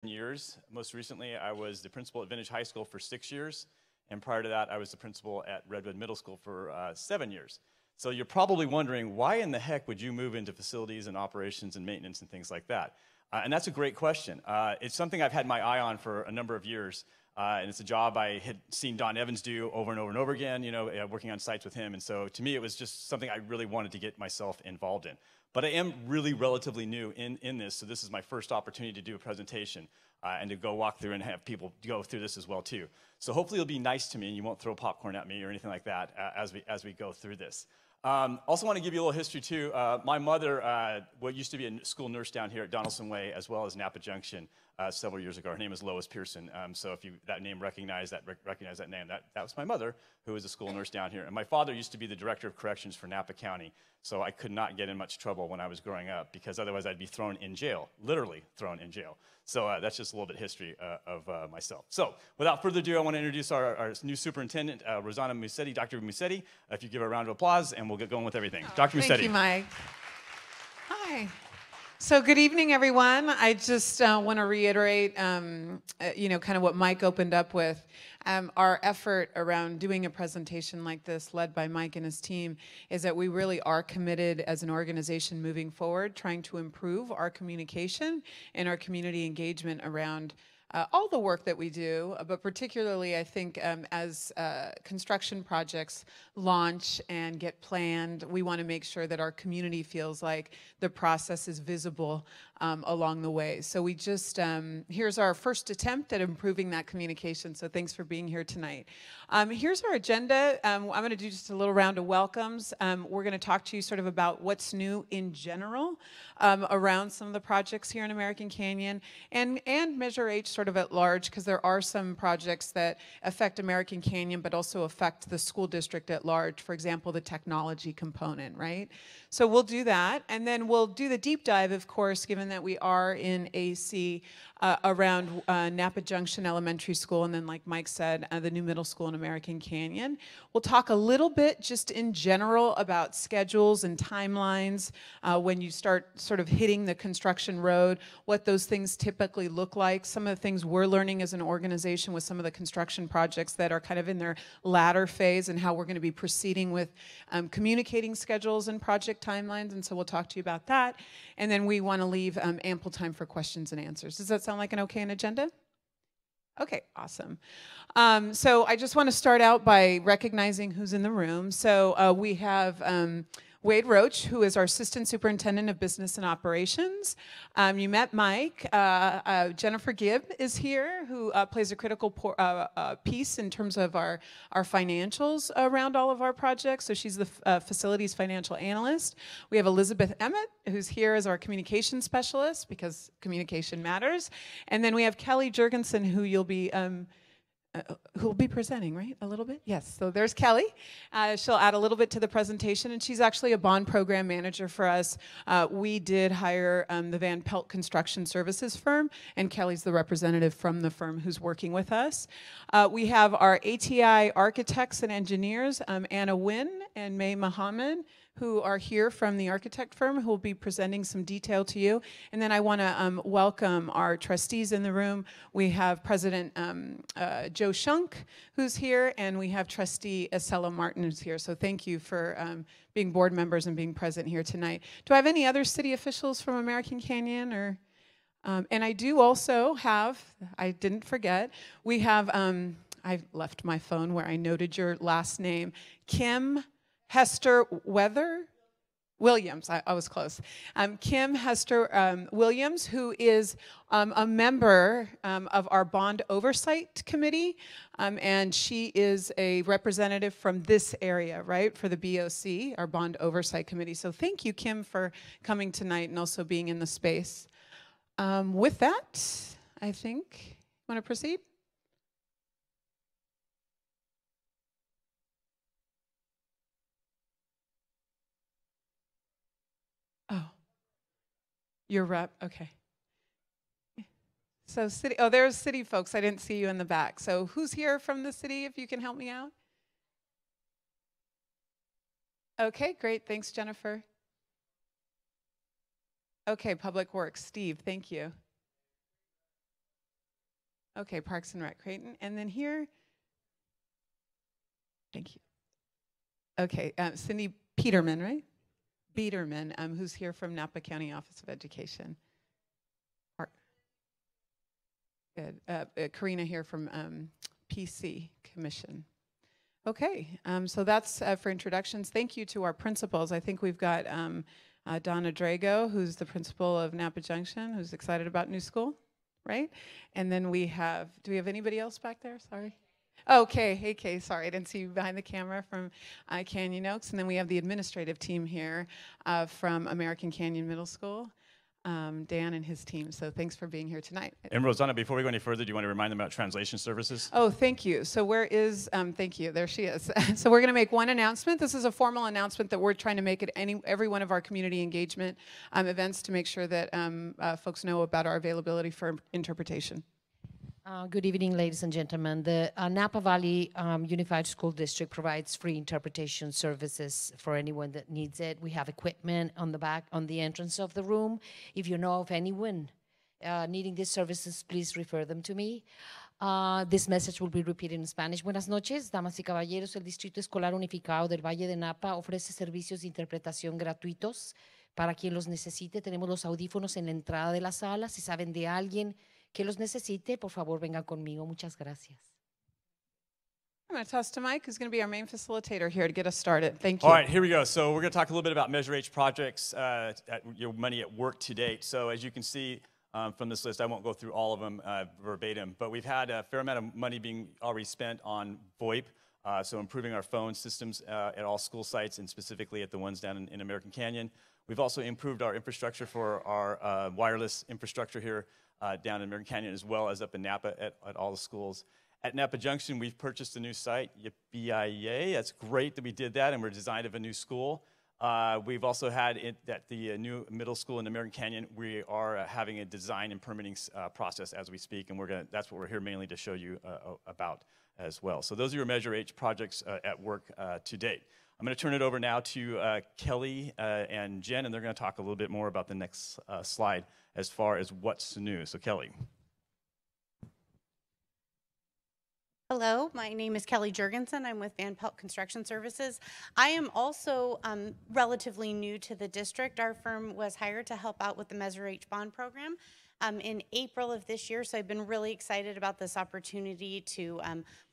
years. Most recently, I was the principal at Vintage High School for 6 years, and prior to that, I was the principal at Redwood Middle School for 7 years. So you're probably wondering, why in the heck would you move into facilities and operations and maintenance and things like that? And that's a great question. It's something I've had my eye on for a number of years, and it's a job I had seen Don Evans do over and over and over again, you know, working on sites with him. And so to me, it was just something I really wanted to get myself involved in. But I am really relatively new in this, so this is my first opportunity to do a presentation and to go walk through and have people go through this as well too. So hopefully you'll be nice to me and you won't throw popcorn at me or anything like that as we go through this. Also want to give you a little history too. My mother, what used to be a school nurse down here at Donaldson Way, as well as Napa Junction, several years ago. Her name is Lois Pearson. So if you that name recognize that name, that was my mother, who was a school nurse down here. And my father used to be the director of corrections for Napa County. So I could not get in much trouble when I was growing up, because otherwise I'd be thrown in jail, literally thrown in jail. So that's just a little bit of history of myself. So without further ado, I want to introduce our new superintendent, Rosanna Musetti, Dr. Musetti. If you give her a round of applause, and we'll get going with everything. Dr. Musetti. Thank you, Mike. Hi. So good evening, everyone. I just want to reiterate, you know, kind of what Mike opened up with. Our effort around doing a presentation like this, led by Mike and his team, is that we really are committed as an organization moving forward, trying to improve our communication and our community engagement around all the work that we do, but particularly I think as construction projects launch and get planned, we want to make sure that our community feels like the process is visible along the way. So we just, here's our first attempt at improving that communication, so thanks for being here tonight. Here's our agenda. I'm going to do just a little round of welcomes. We're going to talk to you sort of about what's new in general around some of the projects here in American Canyon, and Measure H sort of at large, because there are some projects that affect American Canyon but also affect the school district at large. For example, the technology component, right? So we'll do that, and then we'll do the deep dive, of course, given that we are in AC, around Napa Junction Elementary School, and then, like Mike said, the new middle school in American Canyon. We'll talk a little bit just in general about schedules and timelines when you start sort of hitting the construction road, what those things typically look like, some of the things we're learning as an organization with some of the construction projects that are kind of in their latter phase, and how we're going to be proceeding with communicating schedules and project timelines, and so we'll talk to you about that. And then we want to leave ample time for questions and answers. Does that sound like an okay agenda? Okay, awesome. So I just want to start out by recognizing who's in the room. So we have Wade Roach, who is our Assistant Superintendent of Business and Operations. You met Mike. Jennifer Gibb is here, who plays a critical piece in terms of our financials around all of our projects. So she's the Facilities Financial Analyst. We have Elizabeth Emmett, who's here as our Communication Specialist, because communication matters. And then we have Kelly Jurgensen, who you'll be who'll be presenting, right? A little bit? Yes. So there's Kelly. She'll add a little bit to the presentation, and she's actually a bond program manager for us. We did hire the Van Pelt Construction Services firm, and Kelly's the representative from the firm who's working with us. We have our ATI architects and engineers, Anna Wynn and May Muhammad, who are here from the architect firm, who will be presenting some detail to you. And then I want to welcome our trustees in the room. We have President Joe Shunk, who's here, and we have Trustee Acela Martin, who's here. So thank you for being board members and being present here tonight. Do I have any other city officials from American Canyon? Or and I do also have, I didn't forget, we have, I left my phone where I noted your last name, Kim Hester Williams, I was close. Kim Hester Williams, who is a member of our Bond Oversight Committee, and she is a representative from this area, right, for the BOC, our Bond Oversight Committee. So thank you, Kim, for coming tonight and also being in the space. With that, I think, want to proceed? Oh, your rep, okay. So city, oh, there's city folks. I didn't see you in the back. So who's here from the city, if you can help me out? Okay, great. Thanks, Jennifer. Okay, Public Works. Steve, thank you. Okay, Parks and Rec, Creighton. And then here, thank you. Okay, Cindy Peterman, right? Biederman, who's here from Napa County Office of Education. Good. Karina here from PC Commission. Okay, so that's for introductions. Thank you to our principals. I think we've got Donna Drago, who's the principal of Napa Junction, who's excited about new school, right? And then we have, do we have anybody else back there? Sorry. Okay, hey Kay, sorry, I didn't see you behind the camera from Canyon Oaks. And then we have the administrative team here from American Canyon Middle School, Dan and his team. So thanks for being here tonight. And Rosanna, before we go any further, do you want to remind them about translation services? Oh, thank you. So where is, thank you, there she is. So we're going to make one announcement. This is a formal announcement that we're trying to make at every one of our community engagement events to make sure that folks know about our availability for interpretation. Good evening, ladies and gentlemen. The Napa Valley Unified School District provides free interpretation services for anyone that needs it. We have equipment on the back, on the entrance of the room. If you know of anyone needing these services, please refer them to me. This message will be repeated in Spanish. Buenas noches, damas y caballeros. El Distrito Escolar Unificado del Valle de Napa ofrece servicios de interpretación gratuitos para quien los necesite. Tenemos los audífonos en la entrada de la sala. Si saben de alguien que los necesite, por favor, vengan conmigo. Muchas gracias. I'm going to toss to Mike, who's going to be our main facilitator here to get us started. Thank you. All right, here we go. So we're going to talk a little bit about Measure H projects, your money at work to date. So as you can see from this list, I won't go through all of them verbatim, but we've had a fair amount of money being already spent on VoIP, so improving our phone systems at all school sites and specifically at the ones down in American Canyon. We've also improved our infrastructure for our wireless infrastructure here down in American Canyon as well as up in Napa at all the schools. At Napa Junction, we've purchased a new site, yippee-yay. That's great that we did that, and we're designing of a new school. We've also had at the new middle school in American Canyon, we are having a design and permitting process as we speak, and that's what we're here mainly to show you about as well. So those are your Measure H projects at work to date. I'm going to turn it over now to Kelly and Jen, and they're going to talk a little bit more about the next slide as far as what's new. So Kelly. Hello, my name is Kelly Jurgensen. I'm with Van Pelt Construction Services. I am also relatively new to the district. Our firm was hired to help out with the Measure H bond program in April of this year, so I've been really excited about this opportunity to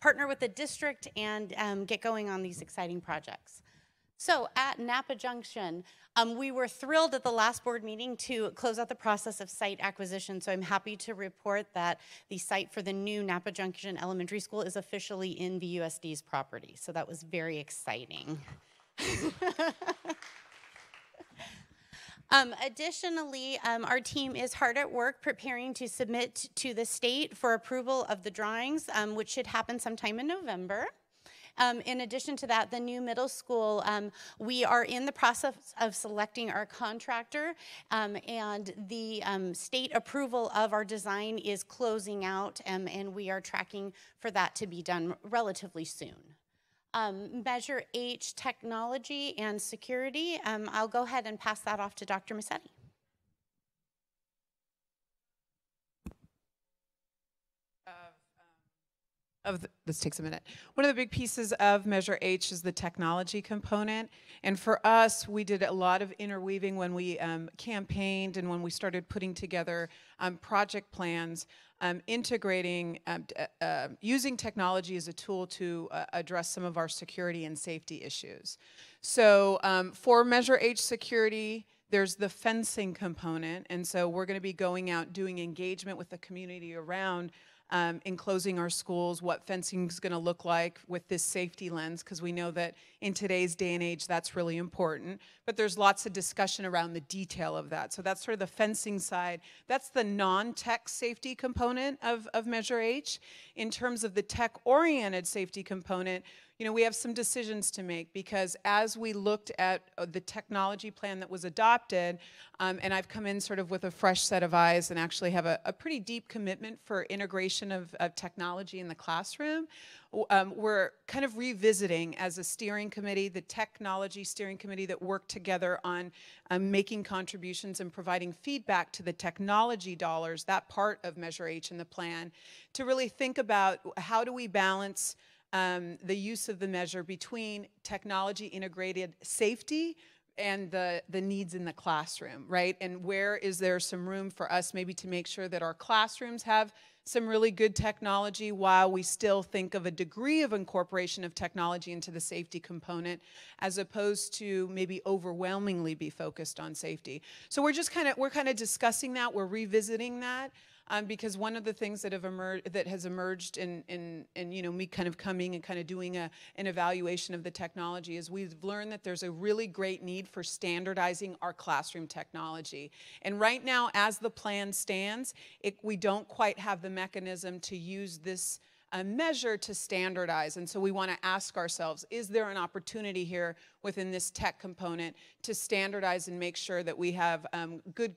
partner with the district and get going on these exciting projects. So at Napa Junction, we were thrilled at the last board meeting to close out the process of site acquisition. So I'm happy to report that the site for the new Napa Junction Elementary School is officially in NVUSD's property. So that was very exciting. Additionally, our team is hard at work preparing to submit to the state for approval of the drawings, which should happen sometime in November. In addition to that, the new middle school, we are in the process of selecting our contractor, and the state approval of our design is closing out, and we are tracking for that to be done relatively soon. Measure H technology and security, I'll go ahead and pass that off to Dr. Massetti. This takes a minute. One of the big pieces of Measure H is the technology component. And for us, we did a lot of interweaving when we campaigned and when we started putting together project plans, integrating, using technology as a tool to address some of our security and safety issues. So for Measure H security, there's the fencing component. And so we're going to be going out doing engagement with the community around enclosing our schools, what fencing is going to look like with this safety lens, because we know that in today's day and age that's really important. But there's lots of discussion around the detail of that. So that's sort of the fencing side. That's the non-tech safety component of Measure H. In terms of the tech-oriented safety component, you know, we have some decisions to make, because as we looked at the technology plan that was adopted, And I've come in sort of with a fresh set of eyes and actually have a pretty deep commitment for integration of technology in the classroom. We're kind of revisiting as a steering committee, the technology steering committee that worked together on making contributions and providing feedback to the technology dollars, that part of Measure H in the plan, to really think about how do we balance the use of the measure between technology integrated safety and the needs in the classroom, right? And where is there some room for us maybe to make sure that our classrooms have some really good technology while we still think of a degree of incorporation of technology into the safety component, as opposed to maybe overwhelmingly be focused on safety. So we're kind of discussing that, we're revisiting that. Because one of the things that has emerged in you know, me kind of coming and kind of doing an evaluation of the technology is we've learned that there's a really great need for standardizing our classroom technology. And right now, as the plan stands, we don't quite have the mechanism to use this measure to standardize. And so we want to ask ourselves, is there an opportunity here within this tech component to standardize and make sure that we have good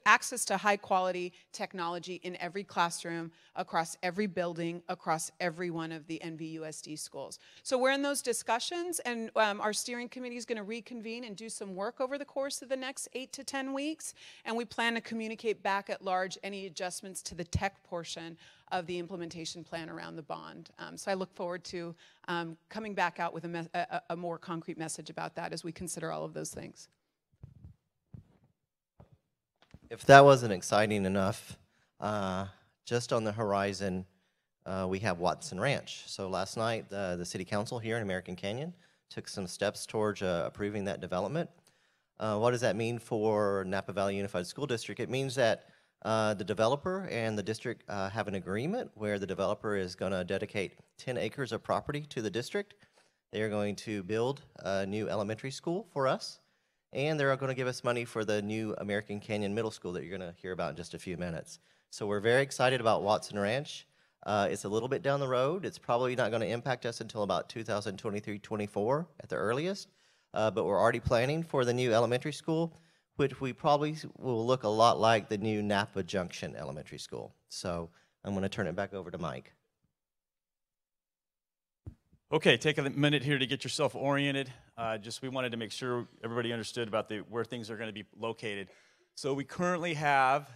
access to high quality technology in every classroom, across every building, across every one of the NVUSD schools. So we're in those discussions, and our steering committee is going to reconvene and do some work over the course of the next 8 to 10 weeks, and we plan to communicate back at large any adjustments to the tech portion of the implementation plan around the bond. So I look forward to coming back out with a more concrete message about that as we consider all of those things. If that wasn't exciting enough, just on the horizon, we have Watson Ranch. So last night, the City Council here in American Canyon took some steps towards approving that development. What does that mean for Napa Valley Unified School District? It means that the developer and the district have an agreement where the developer is going to dedicate 10 acres of property to the district. They are going to build a new elementary school for us, and they're going to give us money for the new American Canyon Middle School that you're going to hear about in just a few minutes. So we're very excited about Watson Ranch. It's a little bit down the road. It's probably not going to impact us until about 2023-24 at the earliest, but we're already planning for the new elementary school, which we probably will look a lot like the new Napa Junction Elementary School. So I'm going to turn it back over to Mike. Okay, take a minute here to get yourself oriented. We wanted to make sure everybody understood about where things are going to be located. So we currently have,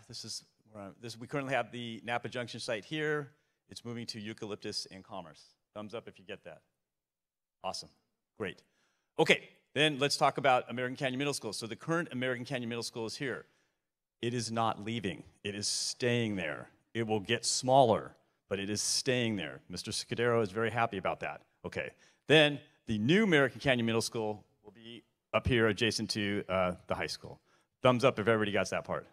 we currently have the Napa Junction site here. It's moving to Eucalyptus and Commerce. Thumbs up if you get that. Awesome, great. Okay, then let's talk about American Canyon Middle School. So the current American Canyon Middle School is here. It is not leaving, it is staying there. It will get smaller, but it is staying there. Mr. Scudero is very happy about that. Okay, then the new American Canyon Middle School will be up here adjacent to the high school. Thumbs up if everybody got that part.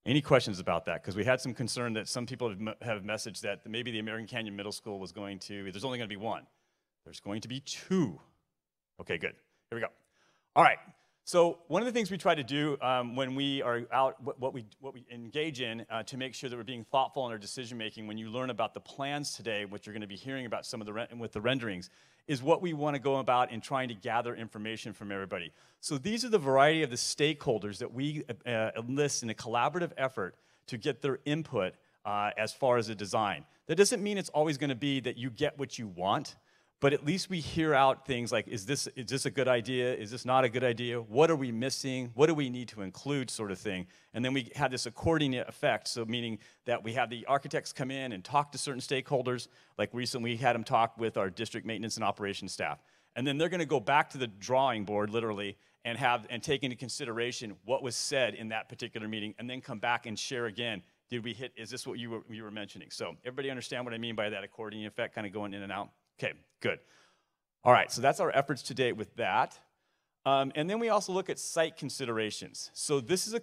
Any questions about that? Because we had some concern that some people have messaged that maybe the American Canyon Middle School was going to, there's only going to be one. There's going to be two. Okay, good. Here we go. All right. So one of the things we try to do when we are out, what we engage in to make sure that we're being thoughtful in our decision making, when you learn about the plans today, what you're going to be hearing about some of the renderings, is what we want to go about in trying to gather information from everybody. So these are the variety of the stakeholders that we enlist in a collaborative effort to get their input as far as the design. That doesn't mean it's always going to be that you get what you want, but at least we hear out things like, is this a good idea? Is this not a good idea? What are we missing? What do we need to include, sort of thing? And then we have this accordion effect, so meaning that we have the architects come in and talk to certain stakeholders. Like recently we had them talk with our district maintenance and operations staff. And then they're going to go back to the drawing board, literally, and take into consideration what was said in that particular meeting, and then come back and share again. Did we hit, is this what you were mentioning? So everybody understand what I mean by that accordion effect kind of going in and out? Okay, good. All right, so that's our efforts to date with that. And then we also look at site considerations. So this is a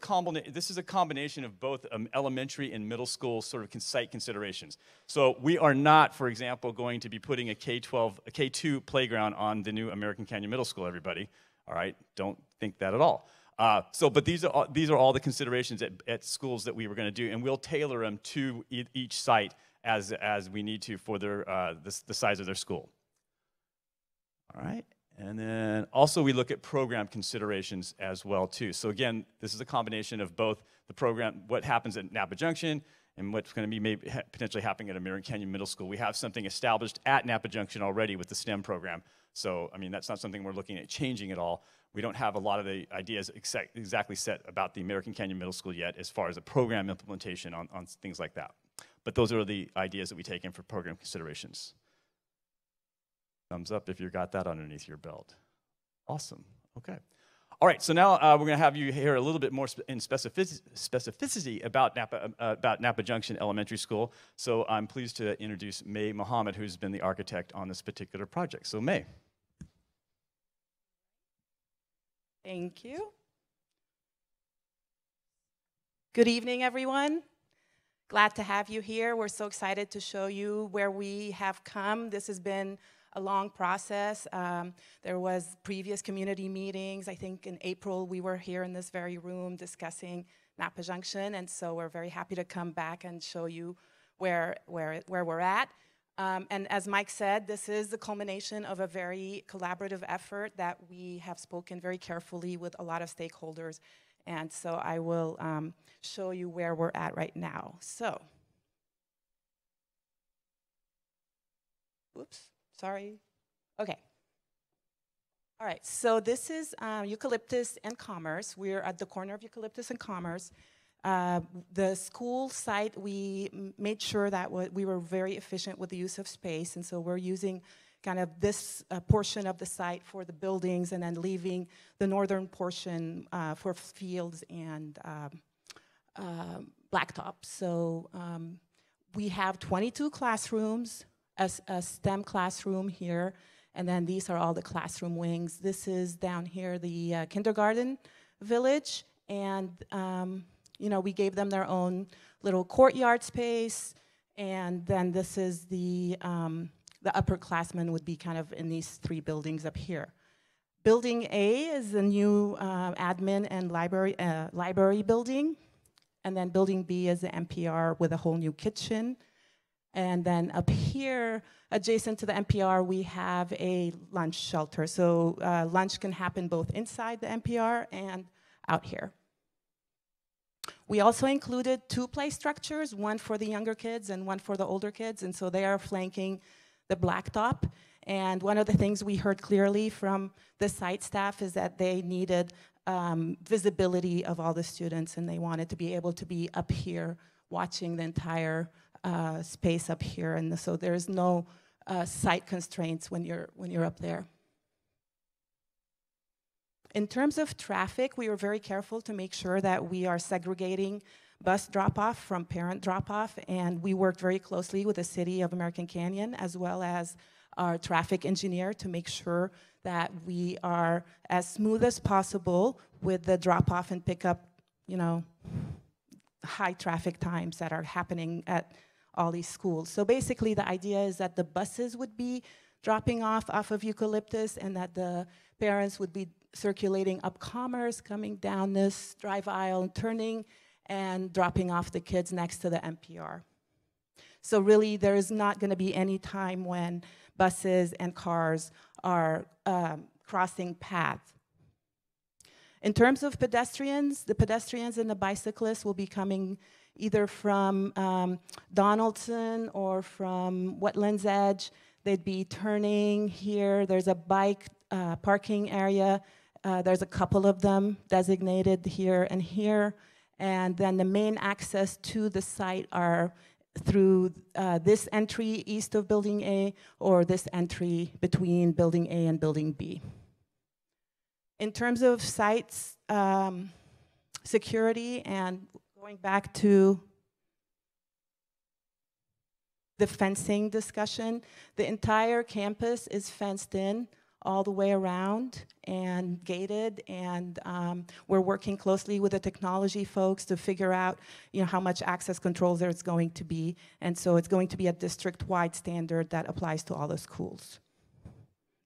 combination of both elementary and middle school sort of site considerations. So we are not, for example, going to be putting a K2 playground on the new American Canyon Middle School, everybody. All right, don't think that at all. But these are all the considerations at schools that we were going to do, and we'll tailor them to each site as we need to for the size of their school. All right, And then also we look at program considerations as well too. So again, this is a combination of both the program, what happens at Napa Junction, and what's going to be potentially happening at American Canyon Middle School. We have something established at Napa Junction already with the STEM program. So, I mean, that's not something we're looking at changing at all. We don't have a lot of the ideas exactly set about the American Canyon Middle School yet as far as the program implementation on things like that. But those are the ideas that we take in for program considerations. Thumbs up if you got that underneath your belt. Awesome. Okay. All right, so now we're going to have you hear a little bit more in specificity about Napa Junction Elementary School. So I'm pleased to introduce May Mohammed, who's been the architect on this particular project. So May. Thank you. Good evening, everyone. Glad to have you here. We're so excited to show you where we have come. This has been a long process. There was previous community meetings. I think in April we were here in this very room discussing Napa Junction, and so we're very happy to come back and show you where we're at. And as Mike said, this is the culmination of a very collaborative effort that we have spoken very carefully with a lot of stakeholders. And so I will show you where we're at right now. So, whoops. Sorry. Okay. All right. So this is Eucalyptus and Commerce. We're at the corner of Eucalyptus and Commerce. The school site, we made sure that we were very efficient with the use of space, and so we're using kind of this portion of the site for the buildings and then leaving the northern portion for fields and blacktop. So we have 22 classrooms, a STEM classroom here, and then these are all the classroom wings. This is down here, the kindergarten village, and you know, we gave them their own little courtyard space, and then this is the upperclassmen would be kind of in these three buildings up here. Building A is the new admin and library building, and then building B is the NPR with a whole new kitchen. And then up here, adjacent to the NPR, we have a lunch shelter. So lunch can happen both inside the NPR and out here. We also included two play structures, one for the younger kids and one for the older kids, and so they are flanking the blacktop. And one of the things we heard clearly from the site staff is that they needed visibility of all the students, and they wanted to be able to be up here watching the entire space up here, and so there's no site constraints when you're up there. In terms of traffic, we were very careful to make sure that we are segregating bus drop-off from parent drop-off, and we worked very closely with the city of American Canyon as well as our traffic engineer to make sure that we are as smooth as possible with the drop-off and pickup, you know, high traffic times that are happening at all these schools. So basically the idea is that the buses would be dropping off of Eucalyptus and that the parents would be circulating up Commerce, coming down this drive aisle and turning and dropping off the kids next to the NPR. So really there is not going to be any time when buses and cars are crossing paths. In terms of pedestrians, the pedestrians and the bicyclists will be coming either from Donaldson or from Wetlands Edge. They'd be turning here. There's a bike parking area. There's a couple of them designated here and here. And then the main access to the site are through this entry east of Building A or this entry between Building A and Building B. In terms of sites security and going back to the fencing discussion, the entire campus is fenced in all the way around and gated, and we're working closely with the technology folks to figure out, you know, how much access control there's going to be, and so it's going to be a district-wide standard that applies to all the schools.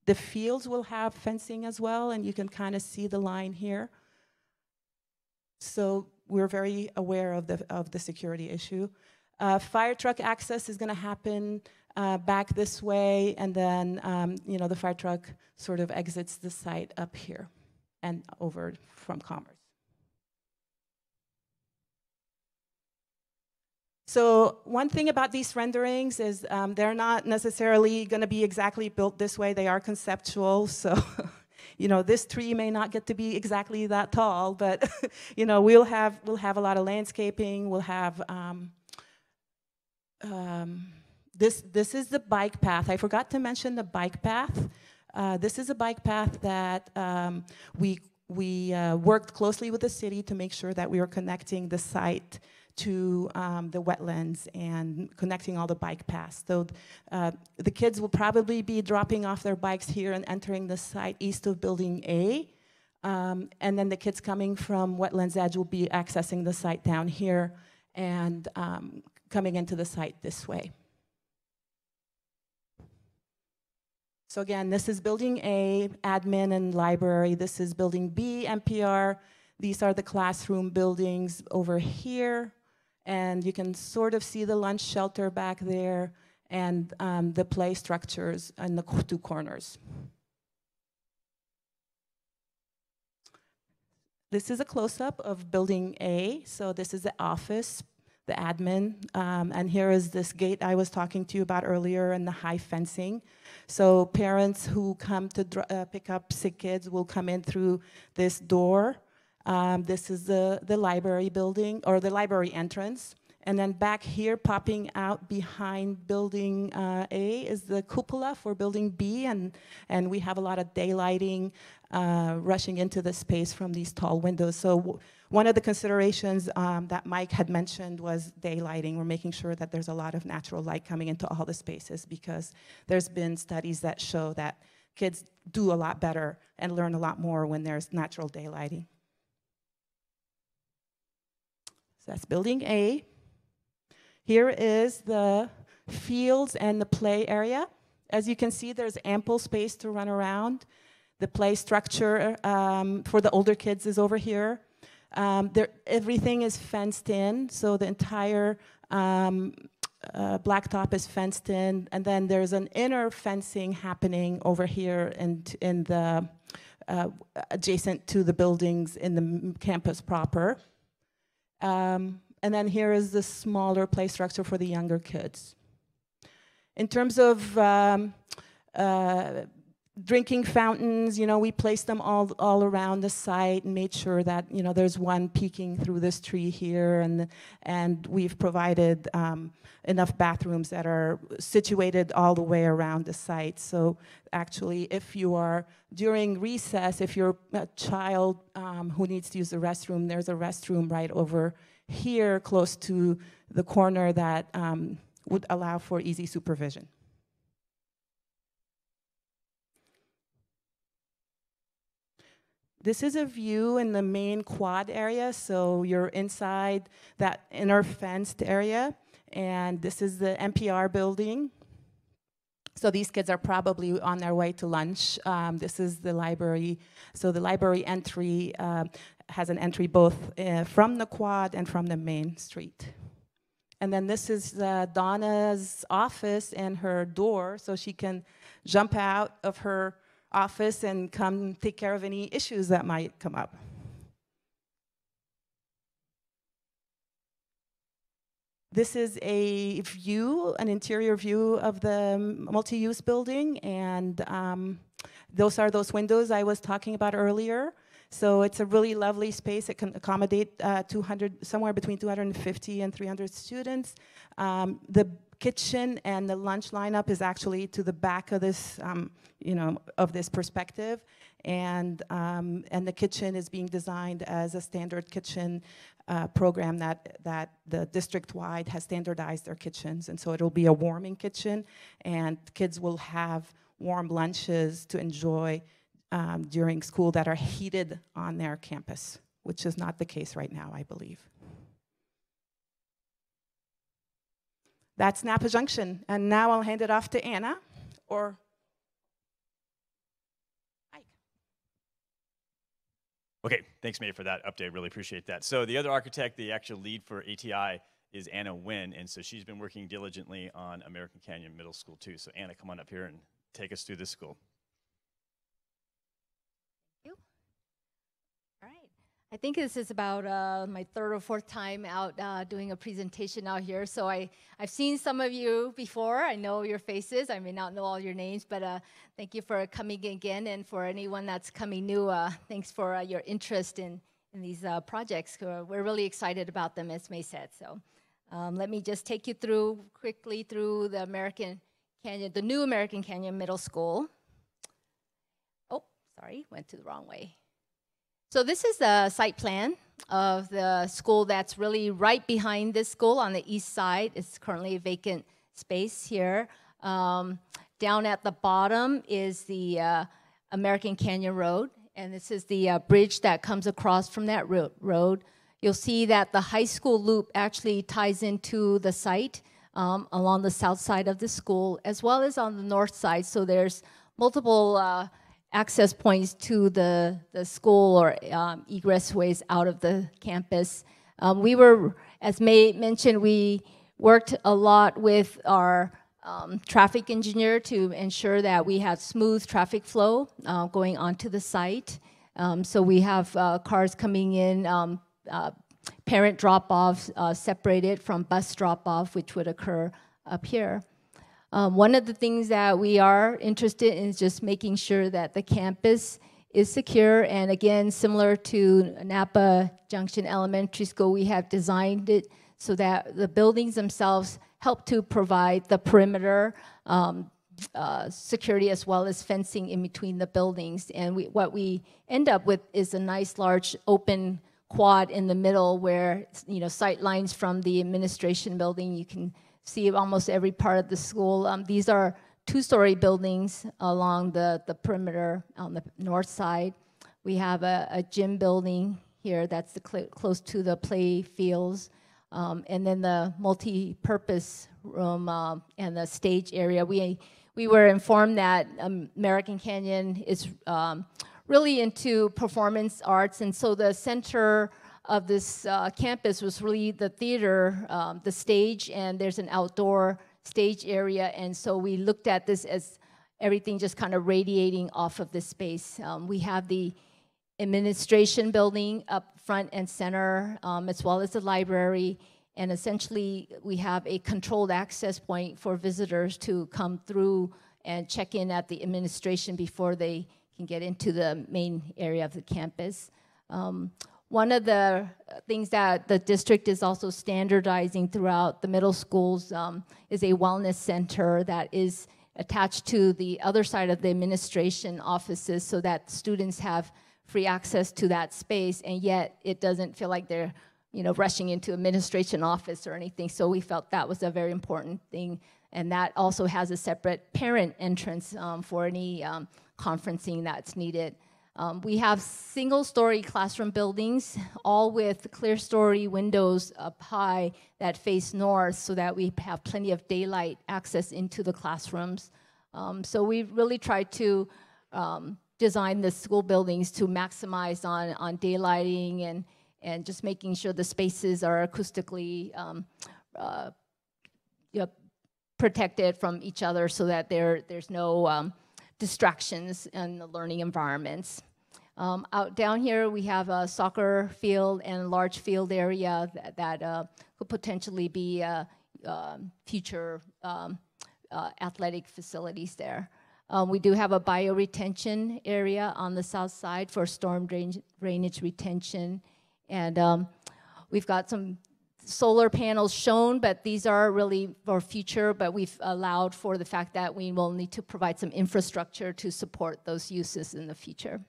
The fields will have fencing as well, and you can kind of see the line here. So we're very aware of the security issue. Fire truck access is going to happen back this way, and then the fire truck sort of exits the site up here and over from Commerce. So one thing about these renderings is they're not necessarily going to be exactly built this way. They are conceptual, so this tree may not get to be exactly that tall, but we'll have a lot of landscaping. We'll have this is the bike path. I forgot to mention the bike path. This is a bike path that we worked closely with the city to make sure that we were connecting the site to the wetlands and connecting all the bike paths. So the kids will probably be dropping off their bikes here and entering the site east of Building A. And then the kids coming from Wetlands Edge will be accessing the site down here and coming into the site this way. So again, this is Building A, admin and library. This is Building B, MPR. These are the classroom buildings over here. And you can sort of see the lunch shelter back there and the play structures in the two corners. This is a close-up of Building A. So this is the office, the admin. And here is this gate I was talking to you about earlier and the high fencing. So parents who come to pick up sick kids will come in through this door. This is the library building, or the library entrance. And then back here, popping out behind Building A is the cupola for Building B. And we have a lot of daylighting rushing into the space from these tall windows. So one of the considerations that Mike had mentioned was daylighting. We're making sure that there's a lot of natural light coming into all the spaces, because there's been studies that show that kids do a lot better and learn a lot more when there's natural daylighting. So that's Building A. Here is the fields and the play area. As you can see, there's ample space to run around. The play structure for the older kids is over here. Everything is fenced in, so the entire blacktop is fenced in, and then there's an inner fencing happening over here in the adjacent to the buildings in the campus proper. And then here is the smaller play structure for the younger kids. In terms of drinking fountains, we placed them all around the site and made sure that there's one peeking through this tree here, and we've provided enough bathrooms that are situated all the way around the site. So actually, if you are during recess, if you're a child who needs to use the restroom, there's a restroom right over here close to the corner that would allow for easy supervision. This is a view in the main quad area, so you're inside that inner fenced area, and this is the NPR building. So these kids are probably on their way to lunch. This is the library. So the library entry has an entry both from the quad and from the main street. And then this is Donna's office and her door, so she can jump out of her office and come take care of any issues that might come up. This is a view, an interior view of the multi-use building, and those are those windows I was talking about earlier. So it's a really lovely space. It can accommodate somewhere between 250 and 300 students. The kitchen and the lunch lineup is actually to the back of this, of this perspective, and the kitchen is being designed as a standard kitchen program that the district-wide has standardized their kitchens, and so it'll be a warming kitchen, and kids will have warm lunches to enjoy during school that are heated on their campus, which is not the case right now, I believe. That's Napa Junction, and now I'll hand it off to Anna, or Ike. Okay, thanks, May, for that update. Really appreciate that. So the other architect, the actual lead for ATI, is Anna Nguyen, and so she's been working diligently on American Canyon Middle School too. So Anna, come on up here and take us through this school. Thank you. All right. I think this is about my third or fourth time out doing a presentation out here. So I've seen some of you before. I know your faces. I may not know all your names, but thank you for coming again. And for anyone that's coming new, thanks for your interest in these projects. We're really excited about them, as May said. So let me just take you quickly through the new American Canyon Middle School. Oh, sorry, went to the wrong way. So this is the site plan of the school that's really right behind this school on the east side. It's currently a vacant space here. Down at the bottom is the American Canyon Road, and this is the bridge that comes across from that road. You'll see that the high school loop actually ties into the site along the south side of the school, as well as on the north side. So there's multiple access points to the school or egress ways out of the campus. We were, as May mentioned, we worked a lot with our traffic engineer to ensure that we had smooth traffic flow going onto the site. So we have cars coming in, parent drop-off separated from bus drop-off, which would occur up here. One of the things that we are interested in is just making sure that the campus is secure. And again, similar to Napa Junction Elementary School, we have designed it so that the buildings themselves help to provide the perimeter security as well as fencing in between the buildings. And what we end up with is a nice large open quad in the middle where, sight lines from the administration building, you can see almost every part of the school. These are two-story buildings along the perimeter on the north side. We have a gym building here that's close to the play fields. And then the multi-purpose room and the stage area. We were informed that American Canyon is really into performance arts, and so the center of this campus was really the theater, the stage, and there's an outdoor stage area, and so we looked at this as everything just kind of radiating off of this space. We have the administration building up front and center, as well as the library, and essentially we have a controlled access point for visitors to come through and check in at the administration before they can get into the main area of the campus. One of the things that the district is also standardizing throughout the middle schools is a wellness center that is attached to the other side of the administration offices so that students have free access to that space, and yet it doesn't feel like they're rushing into administration office or anything. So we felt that was a very important thing, and that also has a separate parent entrance for any conferencing that's needed. We have single-story classroom buildings, all with clear-story windows up high that face north so that we have plenty of daylight access into the classrooms. So we really tried to design the school buildings to maximize on daylighting and just making sure the spaces are acoustically protected from each other so that there's no distractions in the learning environments. Out down here, we have a soccer field and a large field area that could potentially be future athletic facilities there. We do have a bioretention area on the south side for storm drainage retention. And we've got some solar panels shown, but these are really for future, but we've allowed for the fact that we will need to provide some infrastructure to support those uses in the future.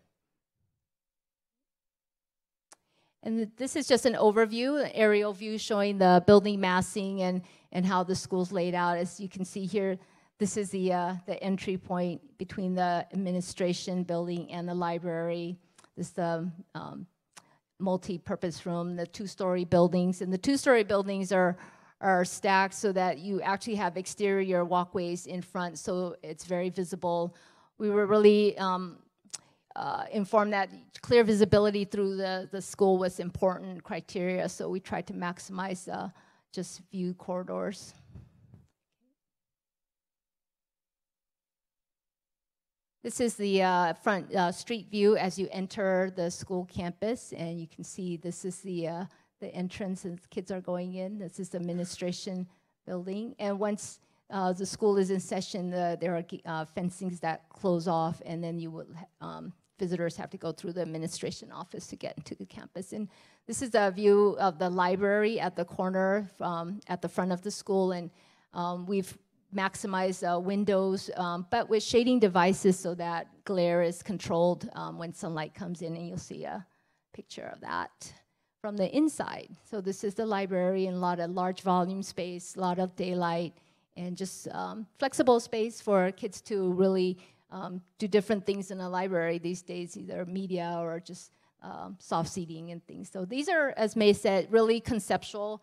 And this is just an overview, an aerial view showing the building massing and how the school's laid out. As you can see here, this is the entry point between the administration building and the library. This is the multi-purpose room, the two-story buildings. And the two-story buildings are stacked so that you actually have exterior walkways in front, so it's very visible. We were really informed that clear visibility through the school was important criteria, so we tried to maximize just view corridors. This is the front street view as you enter the school campus, and you can see this is the entrance as kids are going in. This is the administration building, and once the school is in session, there are fencings that close off, and then you will visitors have to go through the administration office to get into the campus. And this is a view of the library at the corner at the front of the school, and we've maximized windows, but with shading devices so that glare is controlled when sunlight comes in, and you'll see a picture of that from the inside. So this is the library, and a lot of large volume space, a lot of daylight, and just flexible space for kids to really do different things in a library these days, either media or just soft seating and things. So these are, as May said, really conceptual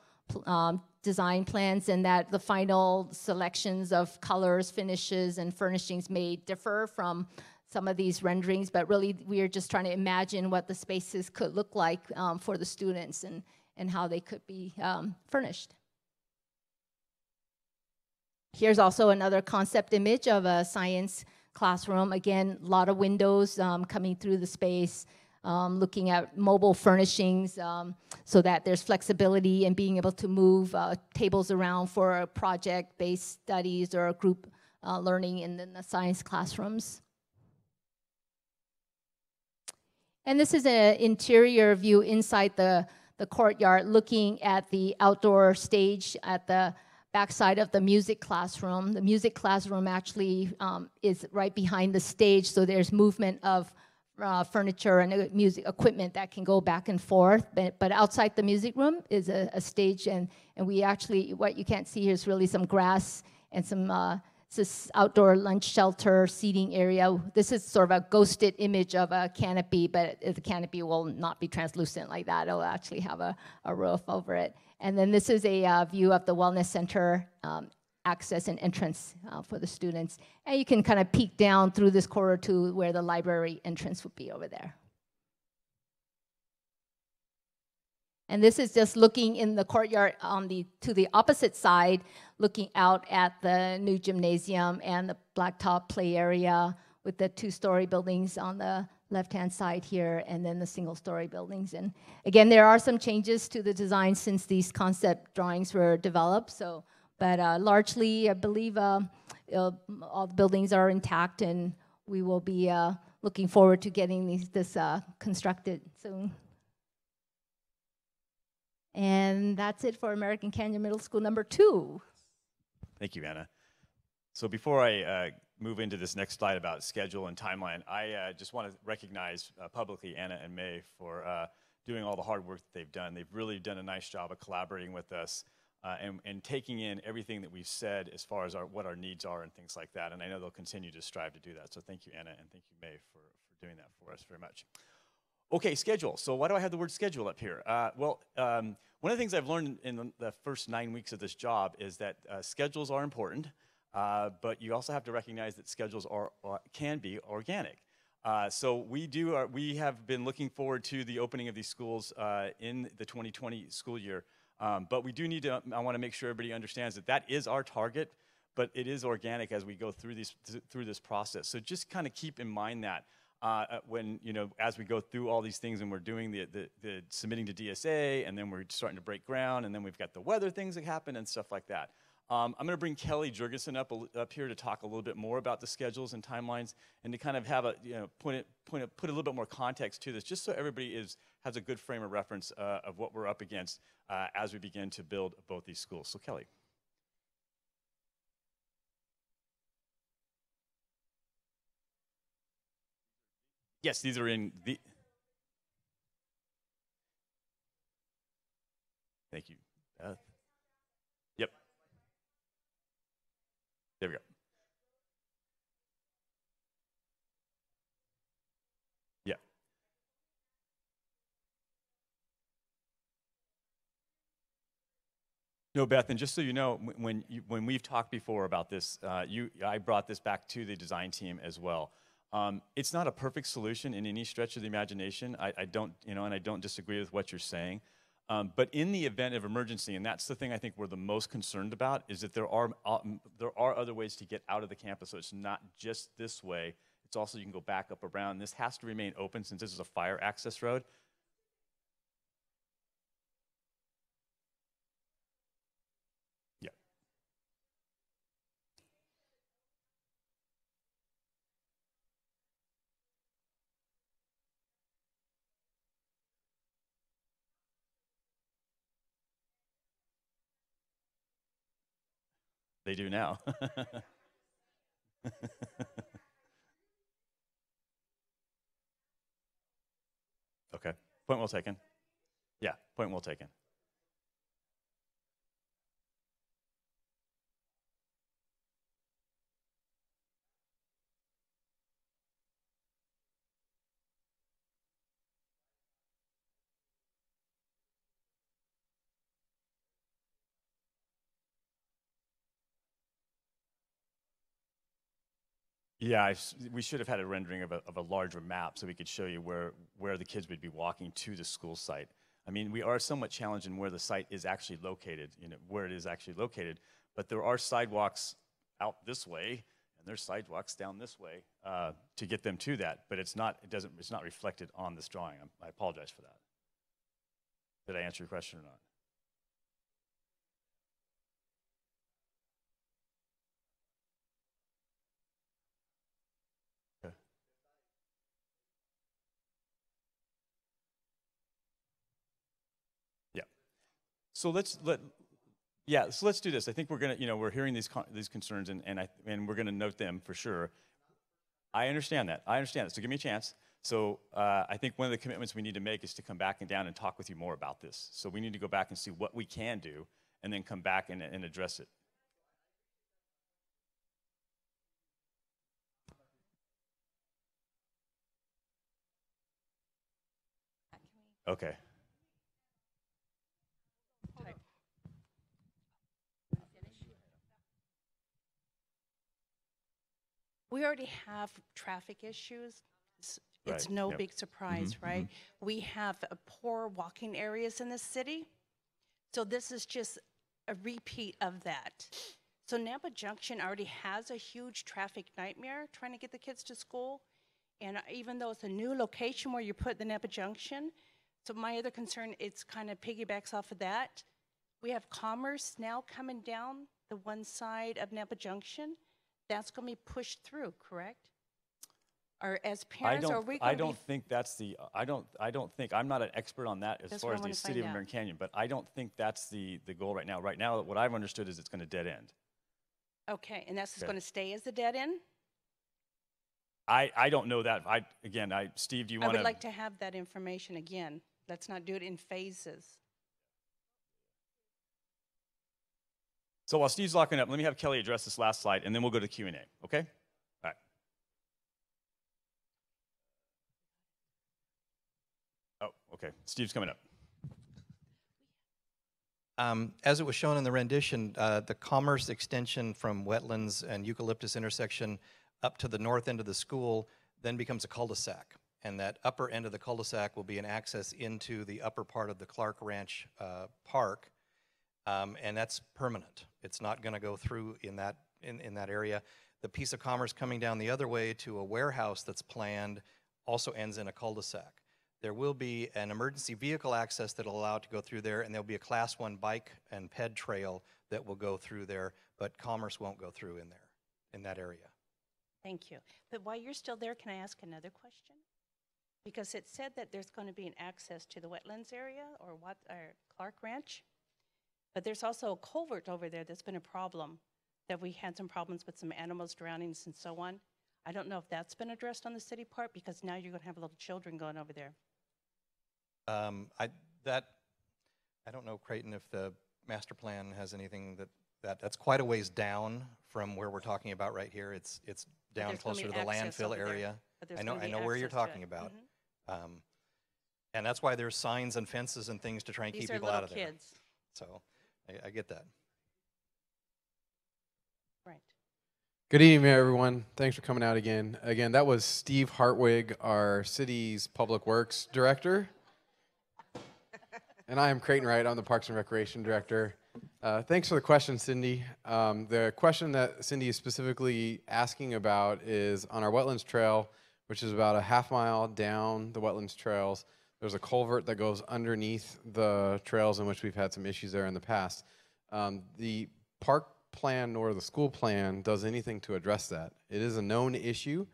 design plans, and that the final selections of colors, finishes, and furnishings may differ from some of these renderings, but really we are just trying to imagine what the spaces could look like for the students and how they could be furnished. Here's also another concept image of a science classroom. Again, a lot of windows coming through the space, looking at mobile furnishings so that there's flexibility in being able to move tables around for project-based studies or group learning in the science classrooms. And this is an interior view inside the courtyard, looking at the outdoor stage at the backside of the music classroom. The music classroom actually is right behind the stage, so there's movement of furniture and music equipment that can go back and forth. But outside the music room is a stage, and we actually, what you can't see here is really some grass and some this outdoor lunch shelter seating area. This is sort of a ghosted image of a canopy, but the canopy will not be translucent like that. It'll actually have a roof over it. And then this is a view of the wellness center access and entrance for the students. And you can kind of peek down through this corridor to where the library entrance would be over there. And this is just looking in the courtyard to the opposite side, looking out at the new gymnasium and the blacktop play area with the two-story buildings on the left-hand side here, and then the single-story buildings. And again, there are some changes to the design since these concept drawings were developed. So, but largely, I believe all the buildings are intact, and we will be looking forward to getting this constructed soon. And that's it for American Canyon Middle School number 2. Thank you, Anna. So before I move into this next slide about schedule and timeline, I just want to recognize publicly Anna and May for doing all the hard work that they've done. They've really done a nice job of collaborating with us and taking in everything that we've said as far as what our needs are and things like that. And I know they'll continue to strive to do that. So thank you, Anna, and thank you, May, for doing that for us very much. Okay, schedule. So why do I have the word schedule up here? One of the things I've learned in the first 9 weeks of this job is that schedules are important, but you also have to recognize that schedules can be organic. So we have been looking forward to the opening of these schools in the 2020 school year, but we do need to, I want to make sure everybody understands that that is our target, but it is organic as we go through this process. So just kind of keep in mind that. When, as we go through all these things and we're doing the submitting to DSA, and then we're starting to break ground, and then we've got the weather things that happen and stuff like that. I'm going to bring Kelly Jurgensen up here to talk a little bit more about the schedules and timelines, and to kind of have put a little bit more context to this, just so everybody has a good frame of reference of what we're up against as we begin to build both these schools. So Kelly. Yes, these are in the. Thank you. Yep. There we go. Yeah. No, Beth, and just so you know, when we've talked before about this, I brought this back to the design team as well. It's not a perfect solution in any stretch of the imagination. I don't, and I don't disagree with what you're saying. But in the event of emergency, and that's the thing I think we're the most concerned about, is that there are other ways to get out of the campus. So it's not just this way. It's also you can go back up around. This has to remain open since this is a fire access road. Yeah. They do now. Okay, point well taken. Yeah, point well taken. Yeah, we should have had a rendering of a larger map so we could show you where the kids would be walking to the school site. I mean, we are somewhat challenged in where the site is actually located, where it is actually located, but there are sidewalks out this way, and there's sidewalks down this way to get them to that, but it's not reflected on this drawing. I apologize for that. Did I answer your question or not? So let's do this. I think we're gonna, we're hearing these concerns, and we're gonna note them for sure. I understand that. So give me a chance. So I think one of the commitments we need to make is to come back and down and talk with you more about this. So we need to go back and see what we can do, and then come back and address it. Okay. We already have traffic issues. It's Right, no yep. big surprise, right? We have poor walking areas in the city. So this is just a repeat of that. So Napa Junction already has a huge traffic nightmare trying to get the kids to school. And even though it's a new location where you put the Napa Junction, so my other concern, it's kind of piggybacks off of that. We have commerce now coming down the one side of Napa Junction. That's going to be pushed through, correct? Or as parents, are we going to I don't think that's the, I don't think, I'm not an expert on that as That's far what as I the wanna city of find out. American Canyon, but I don't think that's the goal right now. Right now, what I've understood is it's going to dead end. Okay, and that's just Okay. going to stay as a dead end? I don't know that. Steve, do you I want would like to have that information again. Let's not do it in phases. So while Steve's locking up, let me have Kelly address this last slide, and then we'll go to Q&A, okay? All right. Oh, okay. Steve's coming up. As it was shown in the rendition, the commerce extension from wetlands and eucalyptus intersection up to the north end of the school then becomes a cul-de-sac. And that upper end of the cul-de-sac will be an access into the upper part of the Clark Ranch Park. And that's permanent. It's not going to go through in that area. The piece of commerce coming down the other way to a warehouse that's planned also ends in a cul-de-sac. There will be an emergency vehicle access that will allow it to go through there, and there'll be a Class 1 bike and ped trail that will go through there, but commerce won't go through in there, in that area. Thank you. But while you're still there, can I ask another question? Because it said that there's going to be an access to the wetlands area or Clark Ranch, but there's also a culvert over there that's been a problem, that we had some problems with some animals drownings and so on. I don't know if that's been addressed on the city part, because now you're going to have little children going over there. I don't know, Creighton, if the master plan has anything that's quite a ways down from where we're talking about right here. It's down there's gonna closer be to the access landfill over there. area. But there's I gonna be know where you're access to talking it. about. Mhm. And that's why there's signs and fences and things to try and These keep are people little out of there. kids. So I get that. Right. Good evening, everyone. Thanks for coming out again. Again, that was Steve Hartwig, our city's public works director. And I am Creighton Wright. I'm the Parks and Recreation Director. Thanks for the question, Cindy. The question that Cindy is specifically asking about is on our wetlands trail, which is about a half-mile down the wetlands trails. There's a culvert that goes underneath the trails in which we've had some issues there in the past. The park plan nor the school plan does anything to address that. It is a known issue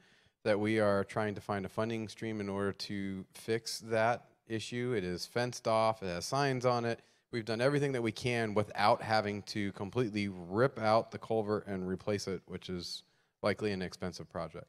that we are trying to find a funding stream in order to fix that issue. It is fenced off, it has signs on it. We've done everything that we can without having to completely rip out the culvert and replace it, which is likely an expensive project.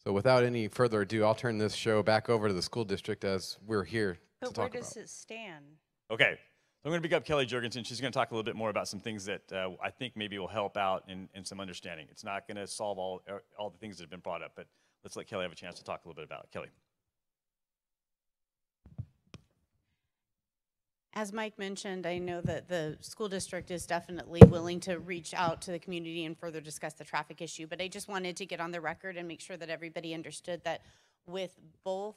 So without any further ado, I'll turn this show back over to the school district as we're here to talk about. But where does it stand? Okay, so I'm going to pick up Kelly Jurgensen. She's going to talk a little bit more about some things that I think maybe will help out in some understanding. It's not going to solve all the things that have been brought up, but let's let Kelly have a chance to talk a little bit about it. Kelly. As Mike mentioned, I know that the school district is definitely willing to reach out to the community and further discuss the traffic issue, but I just wanted to get on the record and make sure that everybody understood that with both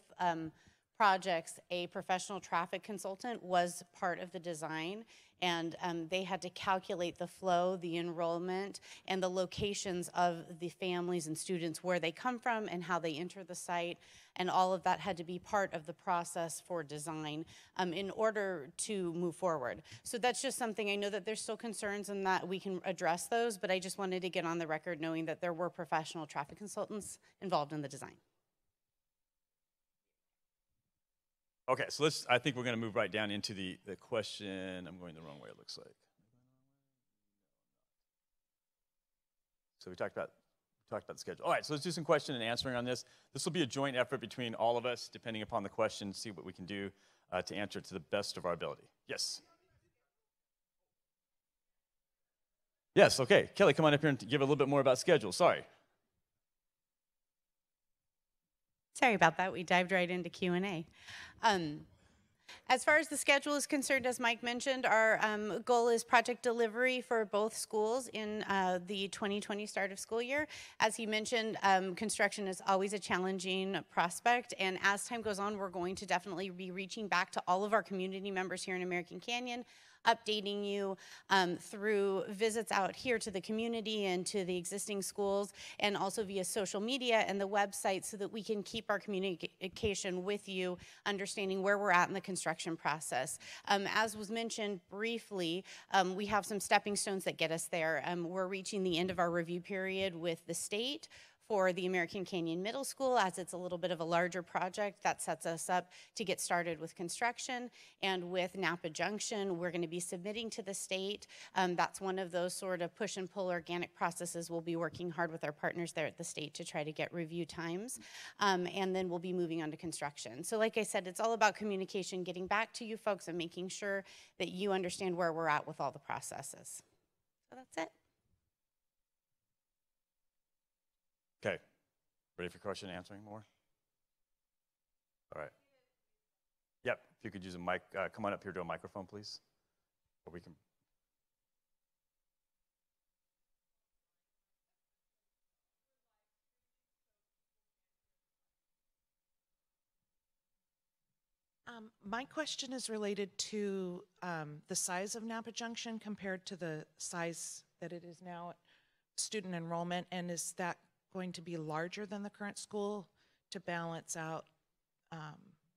projects, a professional traffic consultant was part of the design, and they had to calculate the flow, the enrollment, and the locations of the families and students, where they come from and how they enter the site, and all of that had to be part of the process for design in order to move forward. So that's just something, I know that there's still concerns and that we can address those, but I just wanted to get on the record knowing that there were professional traffic consultants involved in the design. Okay, so I think we're going to move right down into the question. I'm going the wrong way, it looks like. So we talked about the schedule. All right, so let's do some question and answering on this. This will be a joint effort between all of us, depending upon the question, see what we can do to answer it to the best of our ability. Yes? Yes, okay. Kelly, come on up here and give a little bit more about schedule. Sorry. Sorry about that. We dived right into Q&A. As far as the schedule is concerned, as Mike mentioned, our goal is project delivery for both schools in the 2020 start of school year. As he mentioned, construction is always a challenging prospect, and as time goes on, we're going to definitely be reaching back to all of our community members here in American Canyon, updating you through visits out here to the community and to the existing schools, and also via social media and the website, so that we can keep our communication with you, understanding where we're at in the construction process. As was mentioned briefly, we have some stepping stones that get us there. We're reaching the end of our review period with the state for the American Canyon Middle School, as it's a little bit of a larger project that sets us up to get started with construction. And with Napa Junction, we're going to be submitting to the state. That's one of those sort of push and pull organic processes. We'll be working hard with our partners there at the state to try to get review times. And then we'll be moving on to construction. So like I said, it's all about communication, getting back to you folks and making sure that you understand where we're at with all the processes. So that's it. Okay, ready for question and answering more? All right. Yep, if you could use a mic, come on up here to a microphone, please. Or we can. My question is related to the size of Napa Junction compared to the size that it is now, student enrollment, and is that going to be larger than the current school to balance out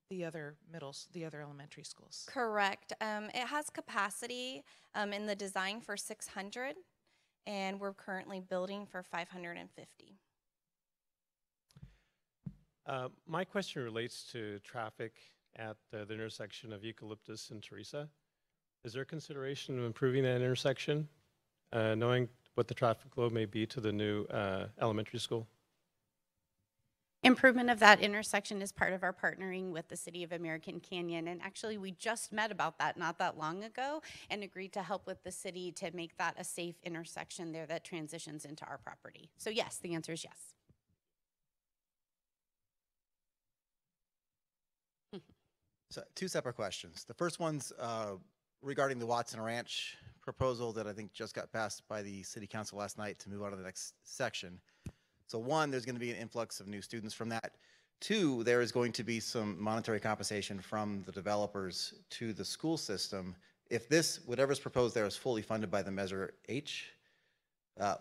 the other elementary schools? Correct. It has capacity in the design for 600, and we're currently building for 550. My question relates to traffic at the intersection of Eucalyptus and Teresa. Is there consideration of improving that intersection, knowing what the traffic flow may be to the new elementary school? Improvement of that intersection is part of our partnering with the City of American Canyon, and actually we just met about that not that long ago and agreed to help with the city to make that a safe intersection there that transitions into our property. So yes, the answer is yes. So two separate questions. The first one's regarding the Watson Ranch proposal that I think just got passed by the City Council last night to move on to the next section. So one, there's going to be an influx of new students from that. Two, there is going to be some monetary compensation from the developers to the school system. If this, whatever's proposed there is fully funded by the Measure H,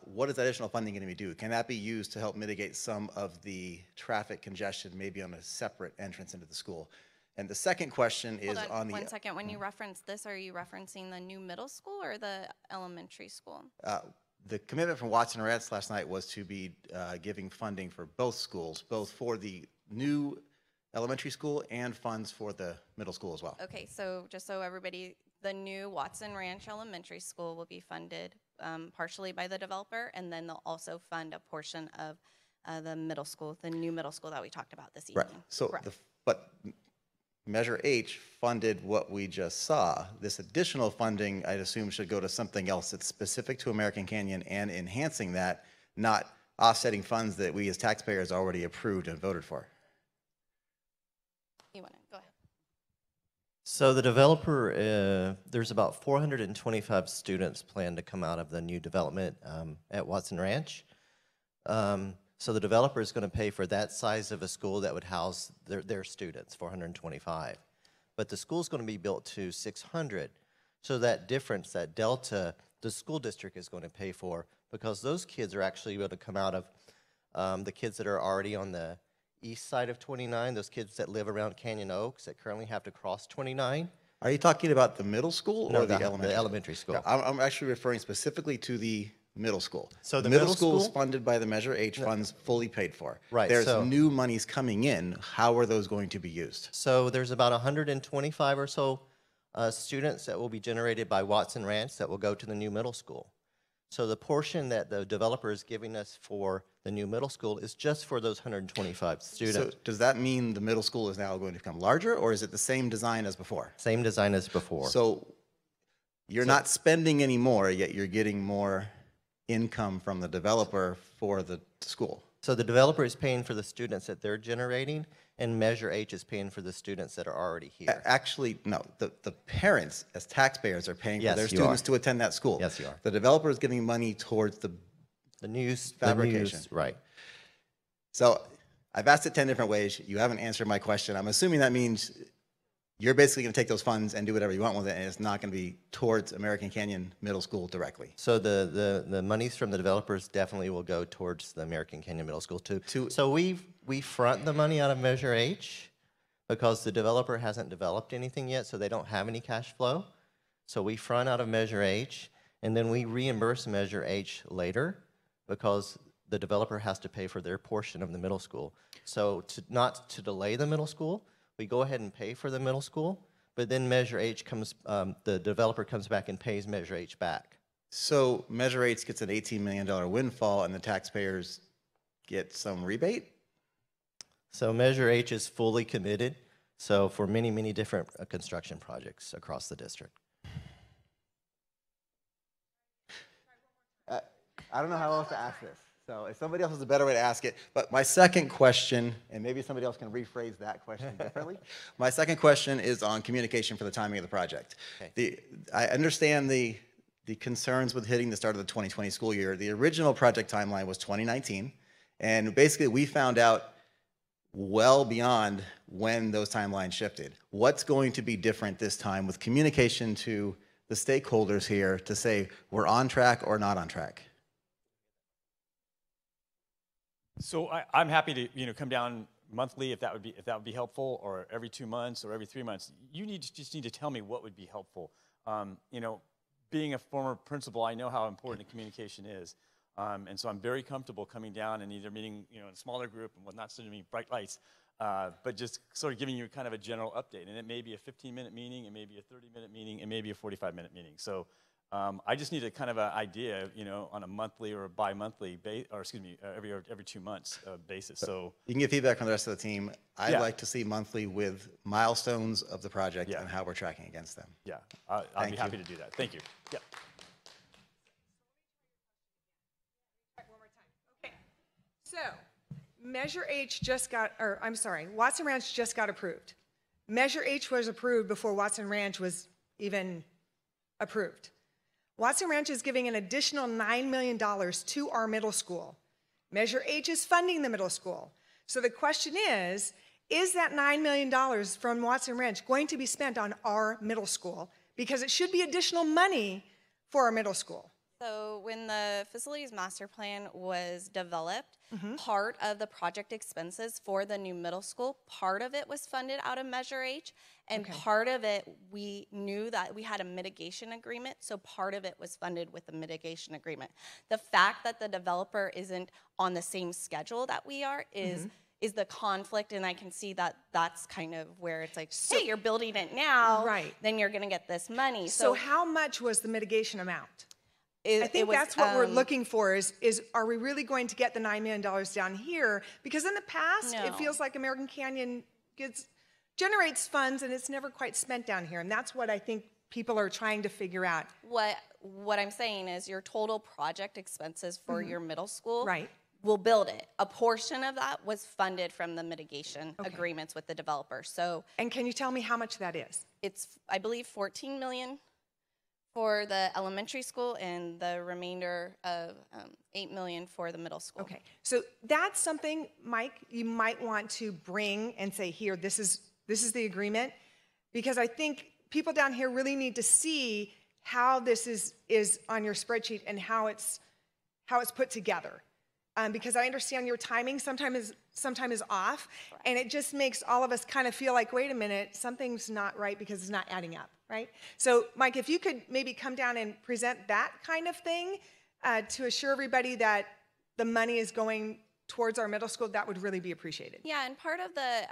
what is additional funding going to be do? Can that be used to help mitigate some of the traffic congestion, maybe on a separate entrance into the school? And the second question is Hold on, on the... one second. When you reference this, are you referencing the new middle school or the elementary school? The commitment from Watson Rents last night was to be giving funding for both schools, both for the new elementary school and funds for the middle school as well. Okay, so just so everybody, the new Watson Ranch Elementary School will be funded partially by the developer, and then they'll also fund a portion of the middle school, the new middle school that we talked about this evening. Right. So, Correct. but Measure H funded what we just saw. This additional funding, I'd assume, should go to something else that's specific to American Canyon and enhancing that, not offsetting funds that we as taxpayers already approved and voted for. You want to go ahead? So the developer, there's about 425 students planned to come out of the new development at Watson Ranch. So the developer is going to pay for that size of a school that would house their students, 425. But the school's going to be built to 600. So that difference, that delta, the school district is going to pay for, because those kids are actually able to come out of the kids that are already on the east side of 29, those kids that live around Canyon Oaks that currently have to cross 29. Are you talking about the middle school or the elementary? The elementary school. Yeah, I'm actually referring specifically to the middle school. So the middle middle school is school- funded by the Measure H funds, fully paid for. Right, There's so- new monies coming in. How are those going to be used? So there's about 125 or so students that will be generated by Watson Ranch that will go to the new middle school. So the portion that the developer is giving us for the new middle school is just for those 125 students. So does that mean the middle school is now going to become larger, or is it the same design as before? Same design as before. So you're not spending any more, yet you're getting more income from the developer for the school. So the developer is paying for the students that they're generating, and Measure H is paying for the students that are already here. Actually, no. The parents, as taxpayers, are paying for Yes, their you students are. to attend that school. Yes, you are. The developer is giving money towards the fabrication. Right. So I've asked it 10 different ways. You haven't answered my question. I'm assuming that means you're basically going to take those funds and do whatever you want with it, and it's not going to be towards American Canyon Middle School directly. So the monies from the developers definitely will go towards the American Canyon Middle School too. So we front the money out of Measure H because the developer hasn't developed anything yet, so they don't have any cash flow. So we front out of Measure H, and then we reimburse Measure H later because the developer has to pay for their portion of the middle school. So not to delay the middle school, we go ahead and pay for the middle school, but then Measure H comes, the developer comes back and pays Measure H back. So Measure H gets an $18 million windfall, and the taxpayers get some rebate? So Measure H is fully committed, so for many, many different construction projects across the district. I don't know how else to ask this. So if somebody else has a better way to ask it, but my second question, and maybe somebody else can rephrase that question differently. My second question is on communication for the timing of the project. Okay. I understand the concerns with hitting the start of the 2020 school year. The original project timeline was 2019, and basically we found out well beyond when those timelines shifted. What's going to be different this time with communication to the stakeholders here to say we're on track or not on track? So I'm happy to come down monthly if that would be helpful, or every 2 months or every 3 months. You just need to tell me what would be helpful. Being a former principal, I know how important the communication is, and so I'm very comfortable coming down and either meeting in a smaller group and not sending me bright lights, but just sort of giving you kind of a general update. And it may be a 15-minute meeting, it may be a 30-minute meeting, it may be a 45-minute meeting. So. I just need a kind of an idea, on a monthly or a bi-monthly, every 2 months basis. So you can get feedback from the rest of the team. I'd like to see monthly with milestones of the project and how we're tracking against them. Yeah, I'll be happy to do that. Thank you. Yeah. Okay. So Measure H Watson Ranch just got approved. Measure H was approved before Watson Ranch was even approved. Watson Ranch is giving an additional $9 million to our middle school. Measure H is funding the middle school. So the question is that $9 million from Watson Ranch going to be spent on our middle school? Because it should be additional money for our middle school. So when the facilities master plan was developed, part of the project expenses for the new middle school, part of it was funded out of Measure H, and part of it, we knew that we had a mitigation agreement, so part of it was funded with the mitigation agreement. The fact that the developer isn't on the same schedule that we are is the conflict, and I can see that that's kind of where it's like, hey, you're building it now, then you're gonna get this money. So how much was the mitigation amount? I think was, that's what we're looking for is are we really going to get the $9 million down here? Because in the past, it feels like American Canyon generates funds and it's never quite spent down here. And that's what I think people are trying to figure out. What I'm saying is your total project expenses for your middle school will build it. A portion of that was funded from the mitigation agreements with the developer. So, and can you tell me how much that is? It's, I believe, $14 million for the elementary school and the remainder of $8 million for the middle school. Okay, so that's something, Mike, you might want to bring and say, here, this is the agreement, because I think people down here really need to see how this is on your spreadsheet and how it's put together. Because I understand your timing sometimes is off, and it just makes all of us kind of feel like, wait a minute, something's not right because it's not adding up, right? So, Mike, if you could maybe come down and present that kind of thing to assure everybody that the money is going towards our middle school, that would really be appreciated. Yeah, and part of the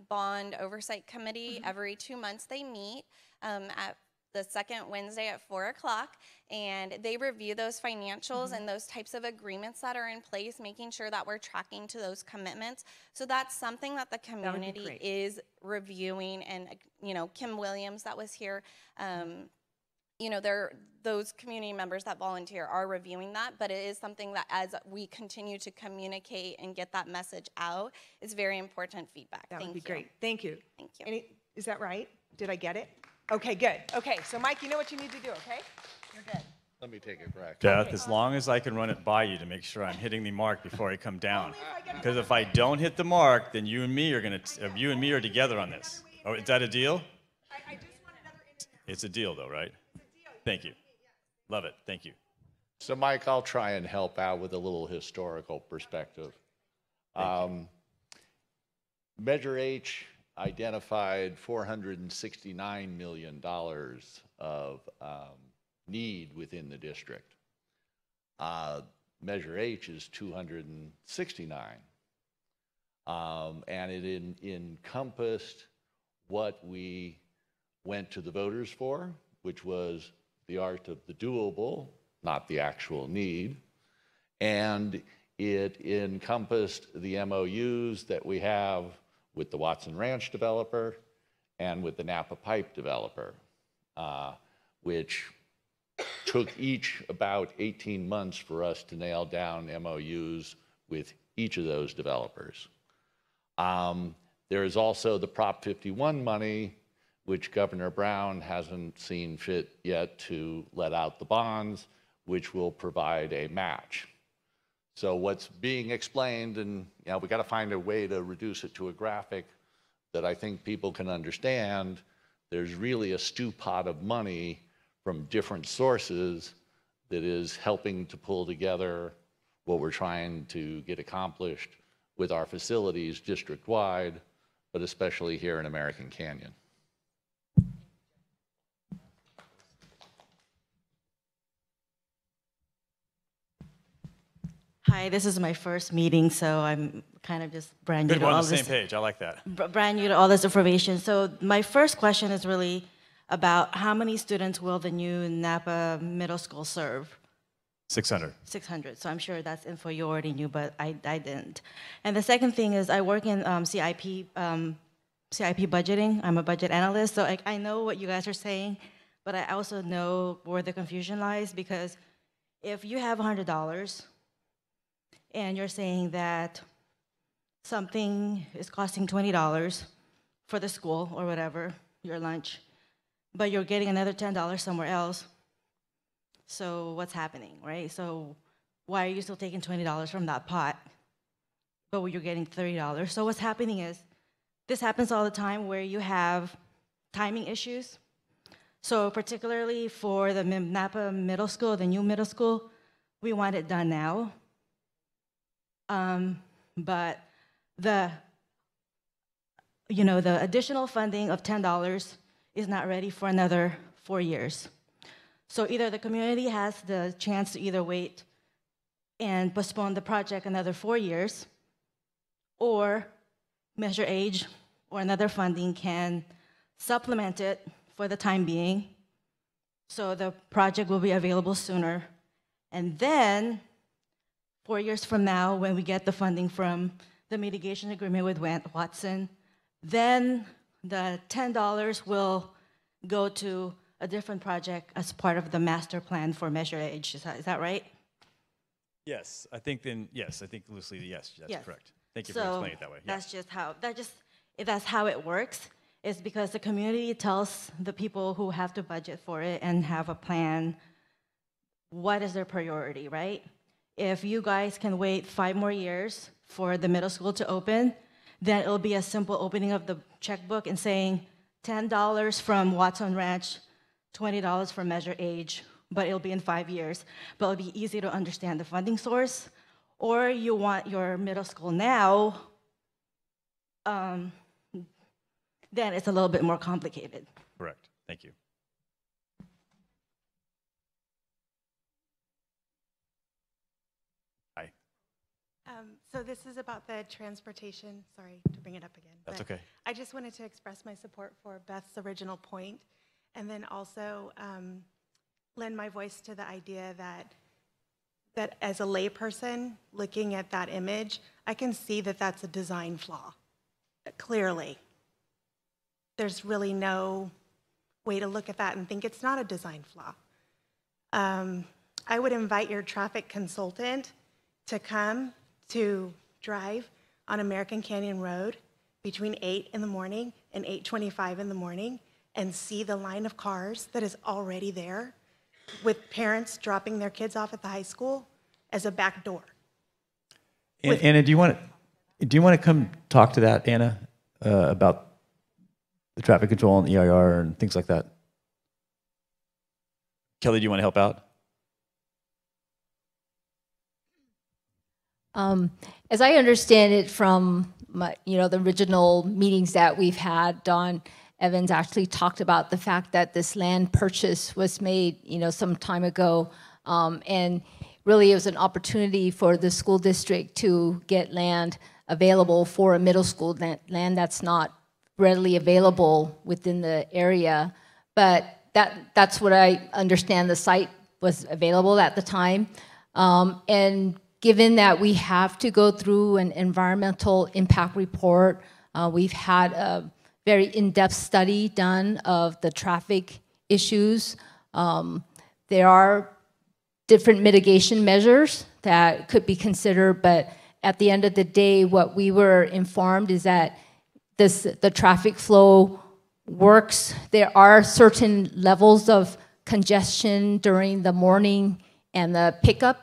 bond oversight committee, every 2 months they meet at the second Wednesday at 4 o'clock, and they review those financials and those types of agreements that are in place, making sure that we're tracking to those commitments. So that's something that the community is reviewing, and you know, Kim Williams that was here, you know, those community members that volunteer are reviewing that, but it is something that as we continue to communicate and get that message out, is very important feedback. That would be great. Thank you. Thank you. Is that right? Did I get it? Okay, good. Okay, so Mike, you know what you need to do, okay? You're good. Let me take a crack. Beth, as long as I can run it by you to make sure I'm hitting the mark before I come down. Because if I don't hit the mark, then you and me are together on this. Oh, is that a deal? It's a deal, though, right? Thank you. Love it. Thank you. So, Mike, I'll try and help out with a little historical perspective. Measure H identified $469 million of need within the district. Measure H is 269. And it encompassed what we went to the voters for, which was the art of the doable, not the actual need. And it encompassed the MOUs that we have with the Watson Ranch developer and with the Napa pipe developer, which took each about 18 months for us to nail down MOUs with each of those developers. There is also the Prop 51 money, which Governor Brown hasn't seen fit yet to let out the bonds, which will provide a match. So what's being explained, and you know, we got to find a way to reduce it to a graphic that I think people can understand. There's really a stew pot of money from different sources that is helping to pull together what we're trying to get accomplished with our facilities district-wide, but especially here in American Canyon. Hi, this is my first meeting, so I'm kind of just brand new Good, to we're all on the this. same page. I like that. Brand new to all this information. So my first question is really about how many students will the new Napa Middle School serve? 600. 600. So I'm sure that's info you already knew, but I didn't. And the second thing is I work in CIP budgeting. I'm a budget analyst, so I know what you guys are saying, but I also know where the confusion lies, because if you have $100 and you're saying that something is costing $20 for the school or whatever, your lunch, but you're getting another $10 somewhere else, so what's happening, right? So why are you still taking $20 from that pot, but you're getting $30. So what's happening is, this happens all the time where you have timing issues. So particularly for the Napa middle school, the new middle school, we want it done now. But the additional funding of $10 is not ready for another 4 years. So either the community has the chance to either wait and postpone the project another 4 years, or Measure Age or another funding can supplement it for the time being, so the project will be available sooner. And then 4 years from now, when we get the funding from the mitigation agreement with Watson, then the $10 will go to a different project as part of the master plan for Measure Age. Is that right? Yes, I think loosely, yes, that's Yes. correct. Thank you for explaining it that way. That's just how it works. Is because the community tells the people who have to budget for it and have a plan what is their priority, right? If you guys can wait 5 more years for the middle school to open, then it'll be a simple opening of the checkbook and saying $10 from Watson Ranch, $20 from Measure Age, but it'll be in 5 years. But it'll be easy to understand the funding source. Or you want your middle school now, then it's a little bit more complicated. Correct. Thank you. Hi. So this is about the transportation. Sorry to bring it up again. That's but okay. I just wanted to express my support for Beth's original point, and then also lend my voice to the idea that as a layperson looking at that image, I can see that that's a design flaw, clearly. There's really no way to look at that and think it's not a design flaw. I would invite your traffic consultant to come to drive on American Canyon Road between 8 in the morning and 8:25 in the morning and see the line of cars that is already there, with parents dropping their kids off at the high school as a back door. Anna, do you want to come talk to that, Anna, about the traffic control and EIR and things like that? Kelly, do you want to help out? As I understand it from the original meetings that we've had, Don Evans actually talked about the fact that this land purchase was made, some time ago, and really it was an opportunity for the school district to get land available for a middle school, land that's not readily available within the area. But that's what I understand. The site was available at the time, and given that we have to go through an environmental impact report, we've had a very in-depth study done of the traffic issues. There are different mitigation measures that could be considered, but at the end of the day, what we were informed is that the traffic flow works. There are certain levels of congestion during the morning and the pickup.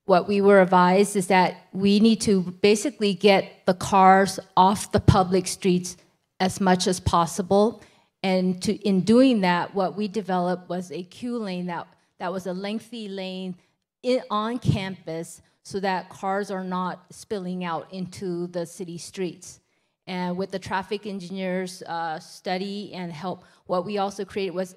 What we were advised is that we need to basically get the cars off the public streets as much as possible. And in doing that, what we developed was a queue lane that was a lengthy lane on campus so that cars are not spilling out into the city streets. And with the traffic engineers' study and help, what we also created was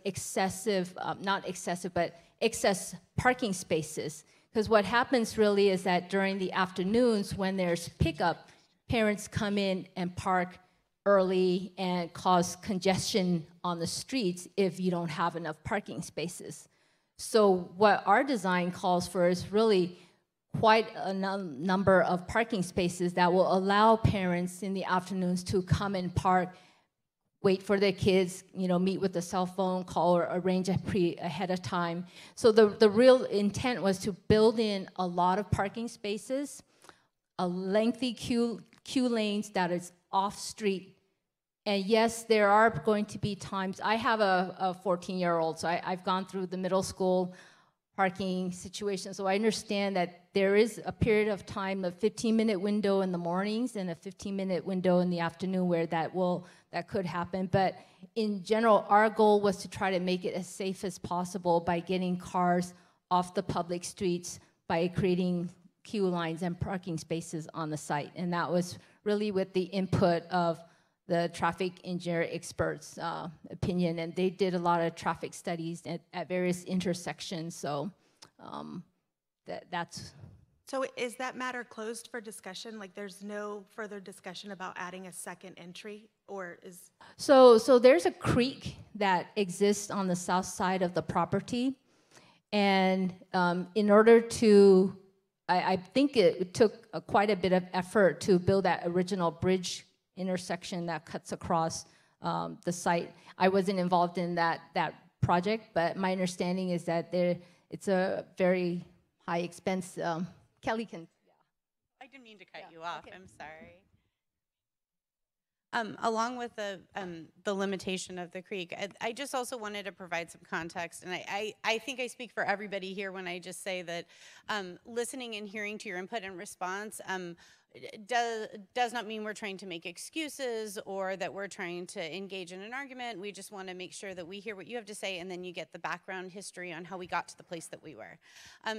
not excessive, but excess parking spaces. Because what happens really is that during the afternoons when there's pickup, parents come in and park early and cause congestion on the streets if you don't have enough parking spaces. So what our design calls for is really quite a number of parking spaces that will allow parents in the afternoons to come and park, wait for their kids, meet with the cell phone, call or arrange ahead of time. So the real intent was to build in a lot of parking spaces, a lengthy queue lanes that is off street. And yes, there are going to be times, I have a 14-year-old, so I've gone through the middle school parking situation. So I understand that there is a period of time, a 15-minute window in the mornings and a 15-minute window in the afternoon where that could happen. But in general, our goal was to try to make it as safe as possible by getting cars off the public streets by creating queue lines and parking spaces on the site. And that was really with the input of the traffic engineer experts' opinion, and they did a lot of traffic studies at various intersections. So that's. So is that matter closed for discussion? Like, there's no further discussion about adding a second entry, or is? So there's a creek that exists on the south side of the property, and in order to, I think it took quite a bit of effort to build that original bridge intersection that cuts across the site. I wasn't involved in that project, but my understanding is that it's a very high expense. Kelly can. Yeah. I didn't mean to cut you off. Okay. I'm sorry. Along with the limitation of the creek, I just also wanted to provide some context, and I think I speak for everybody here when I just say that listening and hearing to your input and response does not mean we're trying to make excuses or that we're trying to engage in an argument. We just want to make sure that we hear what you have to say, and then you get the background history on how we got to the place that we were.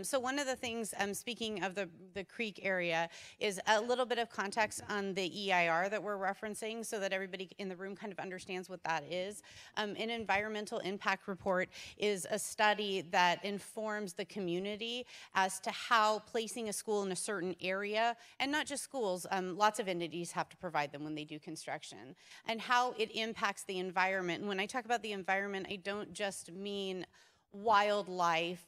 So one of the things, speaking of the creek area, is a little bit of context on the EIR that we're referencing so that everybody in the room kind of understands what that is. An environmental impact report is a study that informs the community as to how placing a school in a certain area, and not just schools, lots of entities have to provide them when they do construction, and how it impacts the environment. And when I talk about the environment, I don't just mean wildlife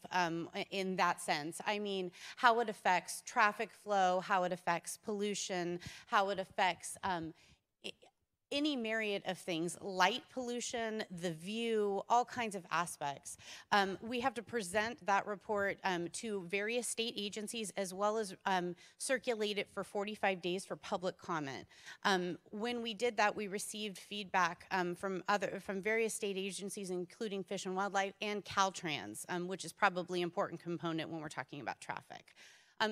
in that sense. I mean how it affects traffic flow, how it affects pollution, how it affects any myriad of things, light pollution, the view, all kinds of aspects. We have to present that report to various state agencies, as well as circulate it for 45 days for public comment. When we did that, we received feedback from various state agencies, including Fish and Wildlife and Caltrans, which is probably an important component when we're talking about traffic.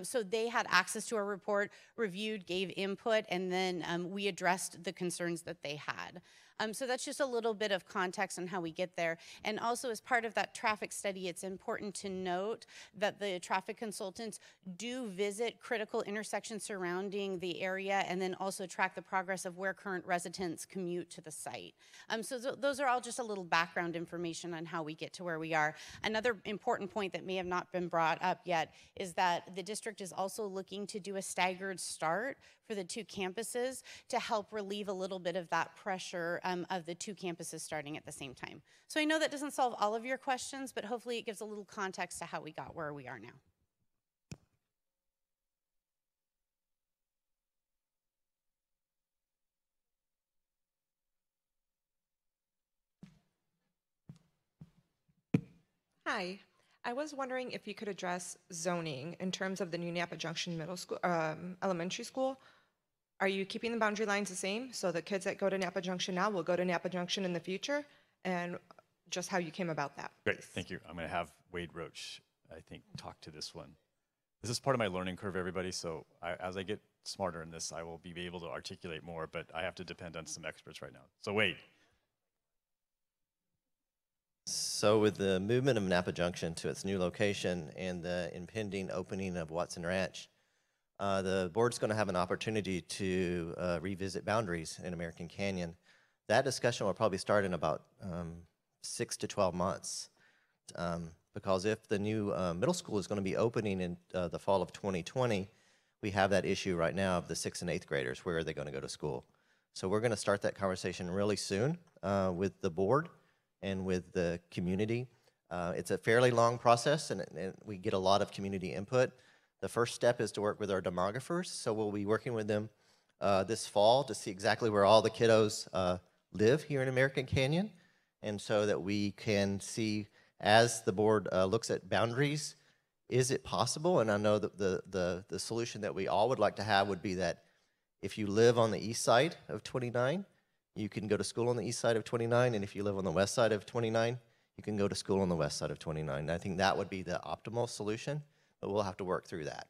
So they had access to our report, reviewed, gave input, and then we addressed the concerns that they had. So that's just a little bit of context on how we get there. And also, as part of that traffic study, it's important to note that the traffic consultants do visit critical intersections surrounding the area, and then also track the progress of where current residents commute to the site. So those are all just a little background information on how we get to where we are. Another important point that may have not been brought up yet is that the district is also looking to do a staggered start for the two campuses to help relieve a little bit of that pressure of the two campuses starting at the same time. So I know that doesn't solve all of your questions, but hopefully it gives a little context to how we got where we are now. Hi. I was wondering if you could address zoning in terms of the new Napa Junction Middle School, elementary school. Are you keeping the boundary lines the same, so the kids that go to Napa Junction now will go to Napa Junction in the future, and just how you came about that? Great, thank you. I'm going to have Wade Roach, I think, talk to this one. This is part of my learning curve, everybody, so as I get smarter in this, I will be able to articulate more, but I have to depend on some experts right now. So Wade. So with the movement of Napa Junction to its new location and the impending opening of Watson Ranch, the board's going to have an opportunity to revisit boundaries in American Canyon. That discussion will probably start in about 6 to 12 months. Because if the new middle school is going to be opening in the fall of 2020, we have that issue right now of the 6th and 8th graders. Where are they going to go to school? So we're going to start that conversation really soon with the board and with the community. It's a fairly long process, and we get a lot of community input. The first step is to work with our demographers, so we'll be working with them this fall to see exactly where all the kiddos live here in American Canyon, and so that we can see, as the board looks at boundaries, is it possible? And I know that the solution that we all would like to have would be that if you live on the east side of 29, you can go to school on the east side of 29, and if you live on the west side of 29, you can go to school on the west side of 29. I think that would be the optimal solution, but we'll have to work through that.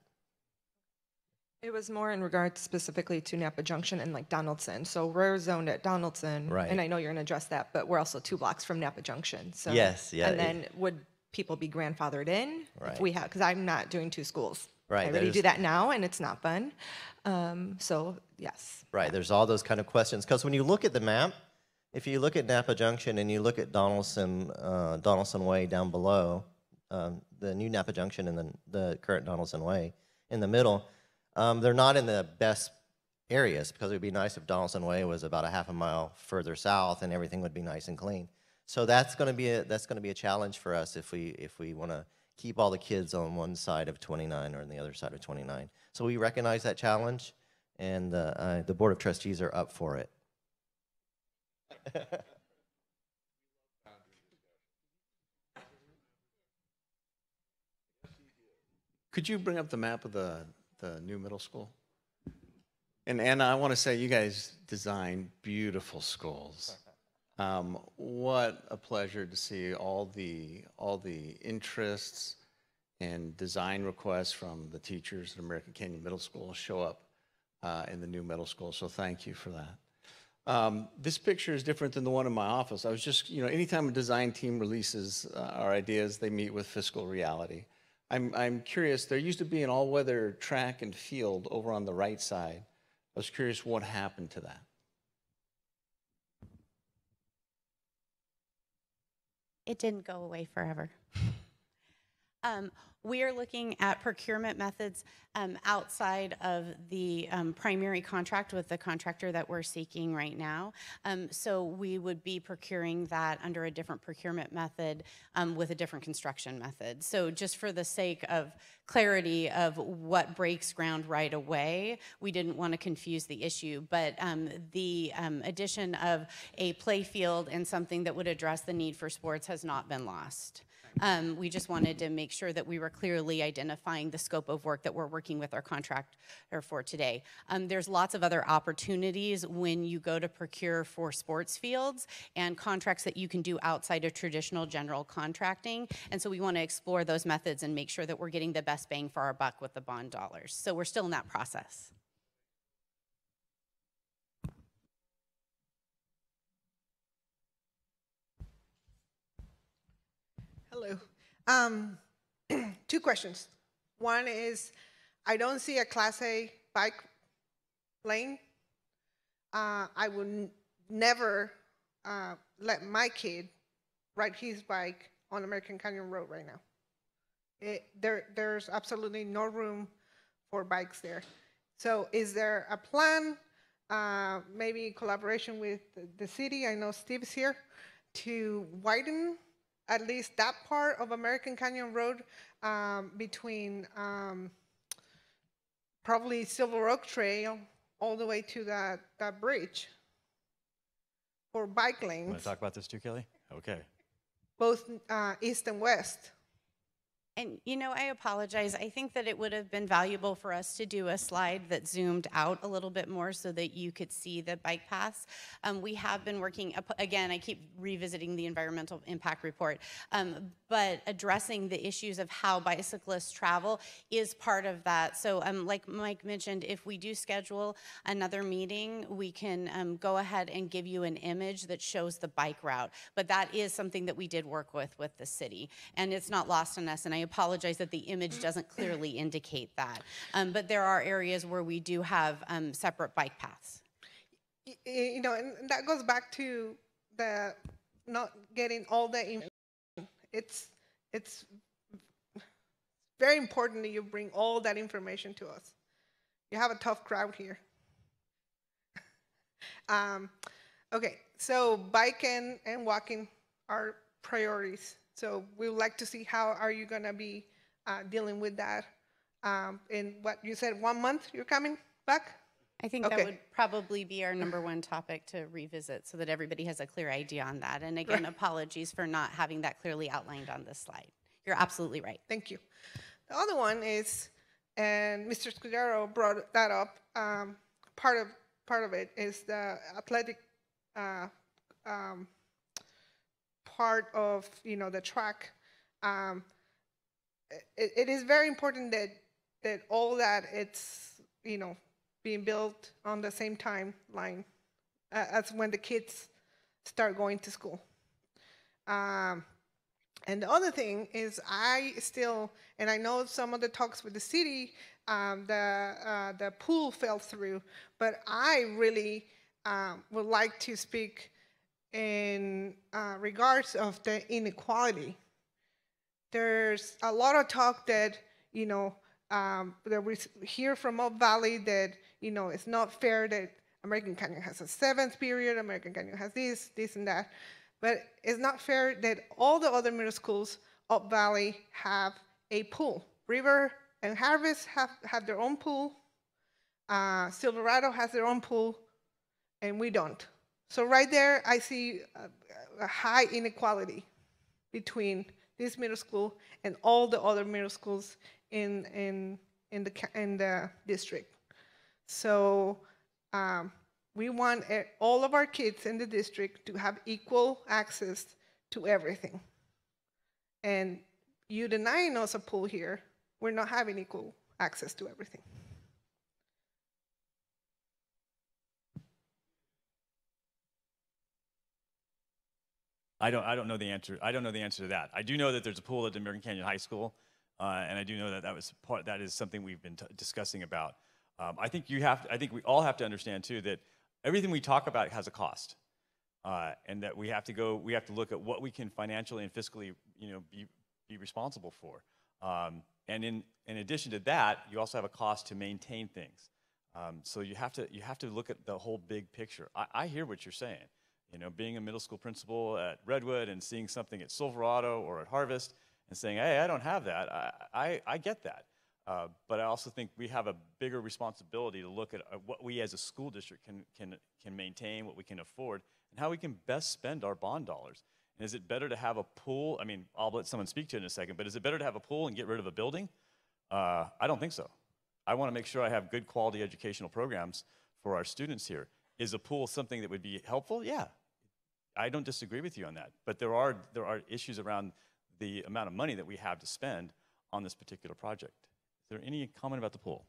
It was more in regards specifically to Napa Junction and like Donaldson. So we're zoned at Donaldson, Right. and I know you're going to address that, but we're also 2 blocks from Napa Junction. So Yes, yeah, And then would people be grandfathered in Right. if we have? Because I'm not doing 2 schools. Right, I already there's- do that now, and it's not fun. So yes. Right, there's all those kind of questions. Because when you look at the map, if you look at Napa Junction and you look at Donaldson Way down below, the new Napa Junction and the current Donaldson Way in the middle, they're not in the best areas, because it would be nice if Donaldson Way was about a half a mile further south and everything would be nice and clean. So that's going to be a challenge for us if we want to keep all the kids on one side of 29 or on the other side of 29. So we recognize that challenge, and the Board of Trustees are up for it. Could you bring up the map of the new middle school? And Anna, I want to say you guys design beautiful schools. What a pleasure to see all the interests and design requests from the teachers at American Canyon Middle School show up in the new middle school. So thank you for that. This picture is different than the one in my office. I was just, anytime a design team releases our ideas, they meet with fiscal reality. I'm curious, there used to be an all-weather track and field over on the right side. I was curious what happened to that. It didn't go away forever. We are looking at procurement methods outside of the primary contract with the contractor that we're seeking right now. So we would be procuring that under a different procurement method with a different construction method. So just for the sake of clarity of what breaks ground right away, we didn't want to confuse the issue, but the addition of a play field and something that would address the need for sports has not been lost. We just wanted to make sure that we were clearly identifying the scope of work that we're working with our contractor for today. There's lots of other opportunities when you go to procure for sports fields and contracts that you can do outside of traditional general contracting. And so we want to explore those methods and make sure that we're getting the best bang for our buck with the bond dollars. So we're still in that process. Hello. 2 questions. One is, I don't see a Class A bike lane. I would never let my kid ride his bike on American Canyon Road right now. There's absolutely no room for bikes there. So is there a plan, maybe in collaboration with the city, I know Steve's here, to widen at least that part of American Canyon Road between probably Silver Oak Trail all the way to that bridge for bike lanes? Want to talk about this too, Kelly? Okay. Both east and west. And, I apologize. I think that it would have been valuable for us to do a slide that zoomed out a little bit more so that you could see the bike paths. We have been working, again, I keep revisiting the environmental impact report, but addressing the issues of how bicyclists travel is part of that. So like Mike mentioned, if we do schedule another meeting, we can go ahead and give you an image that shows the bike route. But that is something that we did work with the city. And it's not lost on us. And I apologize that the image doesn't clearly indicate that. But there are areas where we do have separate bike paths. And that goes back to the not getting all the information. It's very important that you bring all that information to us. You have a tough crowd here. Okay, so bike and walking are priorities. So we would like to see how are you going to be dealing with that. In what you said, 1 month you're coming back? I think that would probably be our #1 topic to revisit so that everybody has a clear idea on that. And again, apologies for not having that clearly outlined on this slide. You're absolutely right. Thank you. The other one is, and Mr. Scudero brought that up, part of it is the athletic part of, the track. It is very important that all that it's, being built on the same timeline as when the kids start going to school. And the other thing is and I know some of the talks with the city, the pool fell through, but I really would like to speak in regards of the inequality. There's a lot of talk that, that we hear from Up Valley that, it's not fair that American Canyon has a 7th period, American Canyon has this, and that. But it's not fair that all the other middle schools up Valley have a pool. River and Harvest have their own pool. Silverado has their own pool, and we don't. So right there, I see a high inequality between this middle school and all the other middle schools in the district. So we want all of our kids in the district to have equal access to everything. And you denying us a pool here, we're not having equal access to everything. I don't know the answer. I don't know the answer to that. I do know that there's a pool at the American Canyon High School, and I do know that that is something we've been discussing about. I think we all have to understand too that everything we talk about has a cost, and that we have to look at what we can financially and fiscally, be responsible for. And in addition to that, you also have a cost to maintain things. So you have to look at the whole big picture. I hear what you're saying. Being a middle school principal at Redwood and seeing something at Silverado or at Harvest and saying, hey, I don't have that, I get that. But I also think we have a bigger responsibility to look at what we as a school district can maintain, what we can afford, and how we can best spend our bond dollars. And is it better to have a pool? I mean, I'll let someone speak to it in a second, but is it better to have a pool and get rid of a building? I don't think so. I want to make sure I have good quality educational programs for our students here. Is a pool something that would be helpful? Yeah. I don't disagree with you on that. But there are issues around the amount of money that we have to spend on this particular project. Is there any comment about the pool?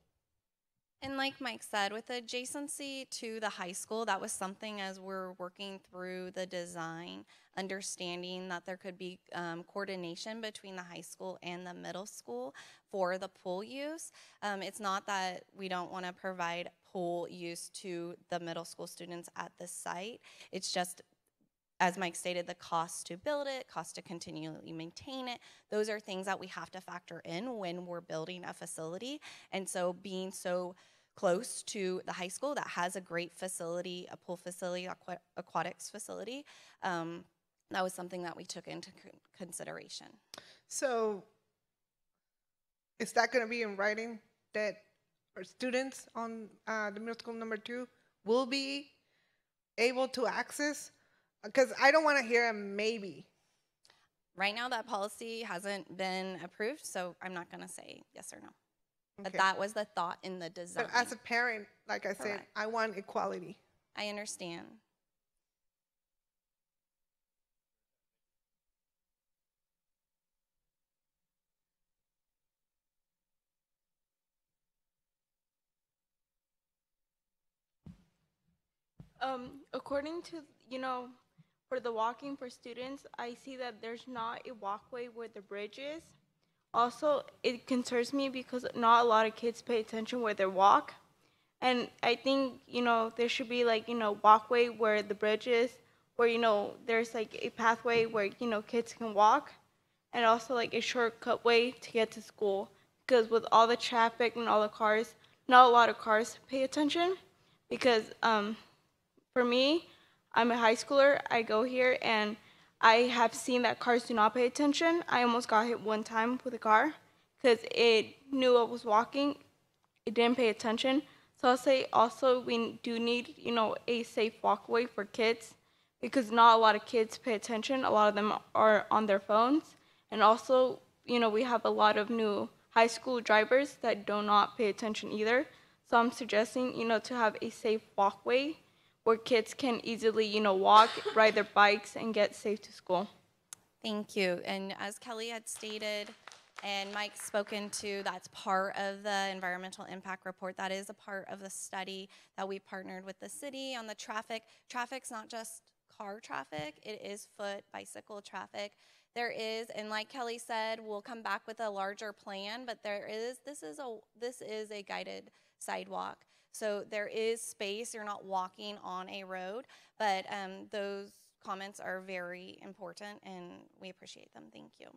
And like Mike said, with the adjacency to the high school, that was something as we're working through the design, understanding that there could be coordination between the high school and the middle school for the pool use. It's not that we don't want to provide pool use to the middle school students at the site. It's just, as Mike stated, the cost to build it, cost to continually maintain it, those are things that we have to factor in when we're building a facility. And so being so close to the high school that has a great facility, a pool facility, aquatics facility, that was something that we took into consideration. So is that going to be in writing that our students on the middle school number 2 will be able to access? Because I don't want to hear a maybe. Right now, that policy hasn't been approved, so I'm not going to say yes or no. Okay. But that was the thought in the design. But as a parent, like I said, Correct. I want equality. I understand. According to, for the walking for students, I see that there's not a walkway where the bridge is. Also, it concerns me because not a lot of kids pay attention where they walk. And I think, there should be walkway where the bridge is, where, there's a pathway where, kids can walk. And also a shortcut way to get to school. Because with all the traffic and all the cars, not a lot of cars pay attention. Because for me, I'm a high schooler, I go here, and I have seen that cars do not pay attention. I almost got hit one time with a car because it knew I was walking. It didn't pay attention. So I'll say also we do need, a safe walkway for kids because not a lot of kids pay attention. A lot of them are on their phones. And also, we have a lot of new high school drivers that do not pay attention either. So I'm suggesting, to have a safe walkway where kids can easily, walk, ride their bikes, and get safe to school. Thank you. And as Kelly had stated, and Mike's spoken to, that's part of the environmental impact report. That is a part of the study that we partnered with the city on the traffic. Traffic's not just car traffic, it is foot, bicycle traffic. There is, and like Kelly said, we'll come back with a larger plan, but this is a guided sidewalk. So there is space, you're not walking on a road, but those comments are very important and we appreciate them. Thank you.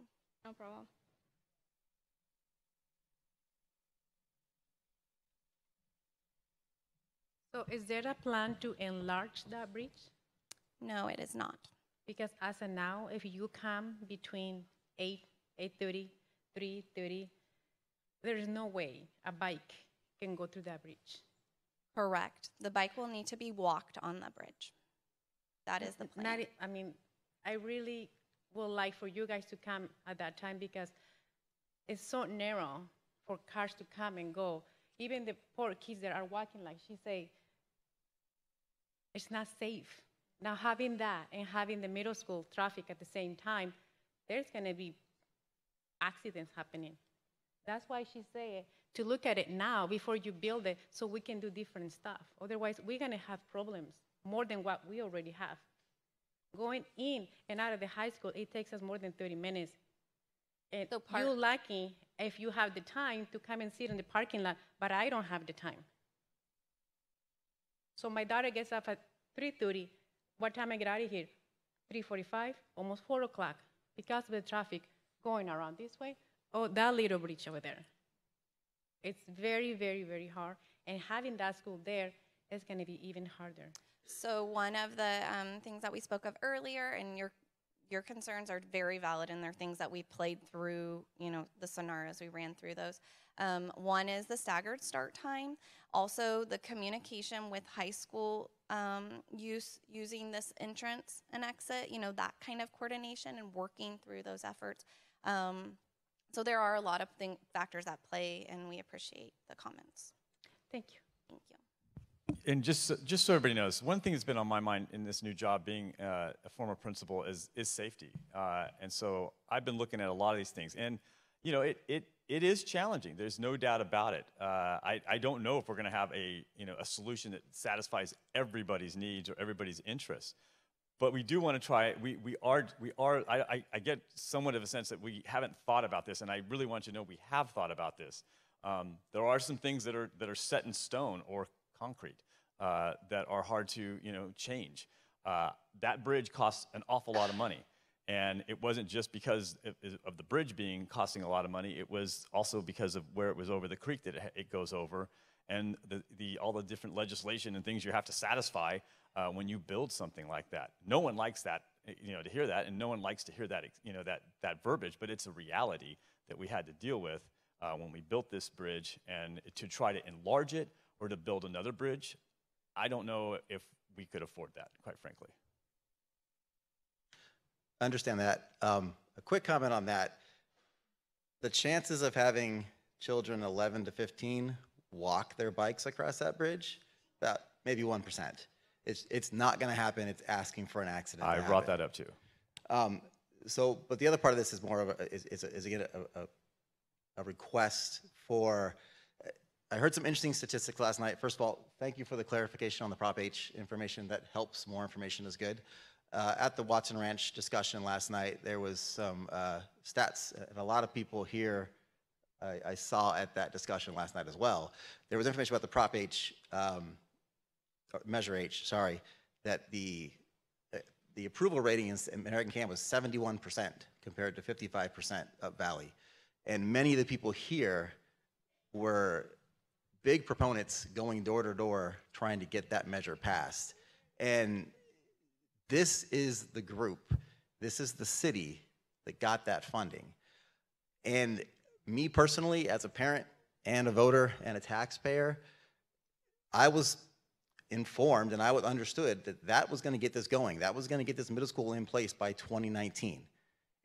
No problem. So is there a plan to enlarge that bridge? No, it is not. Because as of now, if you come between 8:30, 3:30, there is no way a bike can go through that bridge. Correct. The bike will need to be walked on the bridge. That is the plan. I really would like for you guys to come at that time because it's so narrow for cars to come and go. Even the poor kids that are walking, like she said, it's not safe. Now having that and having the middle school traffic at the same time, there's gonna be accidents happening. That's why she said to look at it now before you build it so we can do different stuff. Otherwise, we're gonna have problems more than what we already have. Going in and out of the high school, it takes us more than 30 minutes. And you're lucky if you have the time to come and sit in the parking lot, but I don't have the time. So my daughter gets up at 3:30. What time I get out of here? 3:45, almost 4 o'clock, because of the traffic going around this way. Oh, that little bridge over there. It's very, very, very hard. And having that school there is going to be even harder. So one of the things that we spoke of earlier, and your concerns are very valid, and they're things that we played through, the scenarios, we ran through those. One is the staggered start time. Also, the communication with high school using this entrance and exit, that kind of coordination and working through those efforts. So there are a lot of factors at play, and we appreciate the comments. Thank you. Thank you. And just so everybody knows, one thing that's been on my mind in this new job, being a former principal, is safety. And so I've been looking at a lot of these things, and it is challenging. There's no doubt about it. I don't know if we're going to have a solution that satisfies everybody's needs or everybody's interests, but we do want to try. I get somewhat of a sense that we haven't thought about this, and I really want you to know we have thought about this. There are some things that are set in stone or concrete that are hard to change. That bridge costs an awful lot of money, and it wasn't just because of the bridge costing a lot of money. It was also because of where it was over the creek that it goes over, and all the different legislation and things you have to satisfy when you build something like that. No one likes that, to hear that, and no one likes to hear that, that verbiage. But it's a reality that we had to deal with when we built this bridge, and to try to enlarge it or to build another bridge, I don't know if we could afford that, quite frankly. I understand that. A quick comment on that. The chances of having children 11 to 15 walk their bikes across that bridge, about maybe 1%. It's not going to happen. It's asking for an accident. I brought that up too. But the other part of this is more of again a request for. I heard some interesting statistics last night. First of all, thank you for the clarification on the Prop H information. That helps. More information is good. At the Watson Ranch discussion last night, there was some stats, and a lot of people here I saw at that discussion last night as well. There was information about the Prop H, Measure H, sorry, that the approval rating in American Canyon was 71% compared to 55% up Valley. And many of the people here were big proponents going door to door trying to get that measure passed. And this is the group, this is the city that got that funding. And me personally, as a parent and a voter and a taxpayer, I was informed and I understood that that was going to get this going. That was going to get this middle school in place by 2019.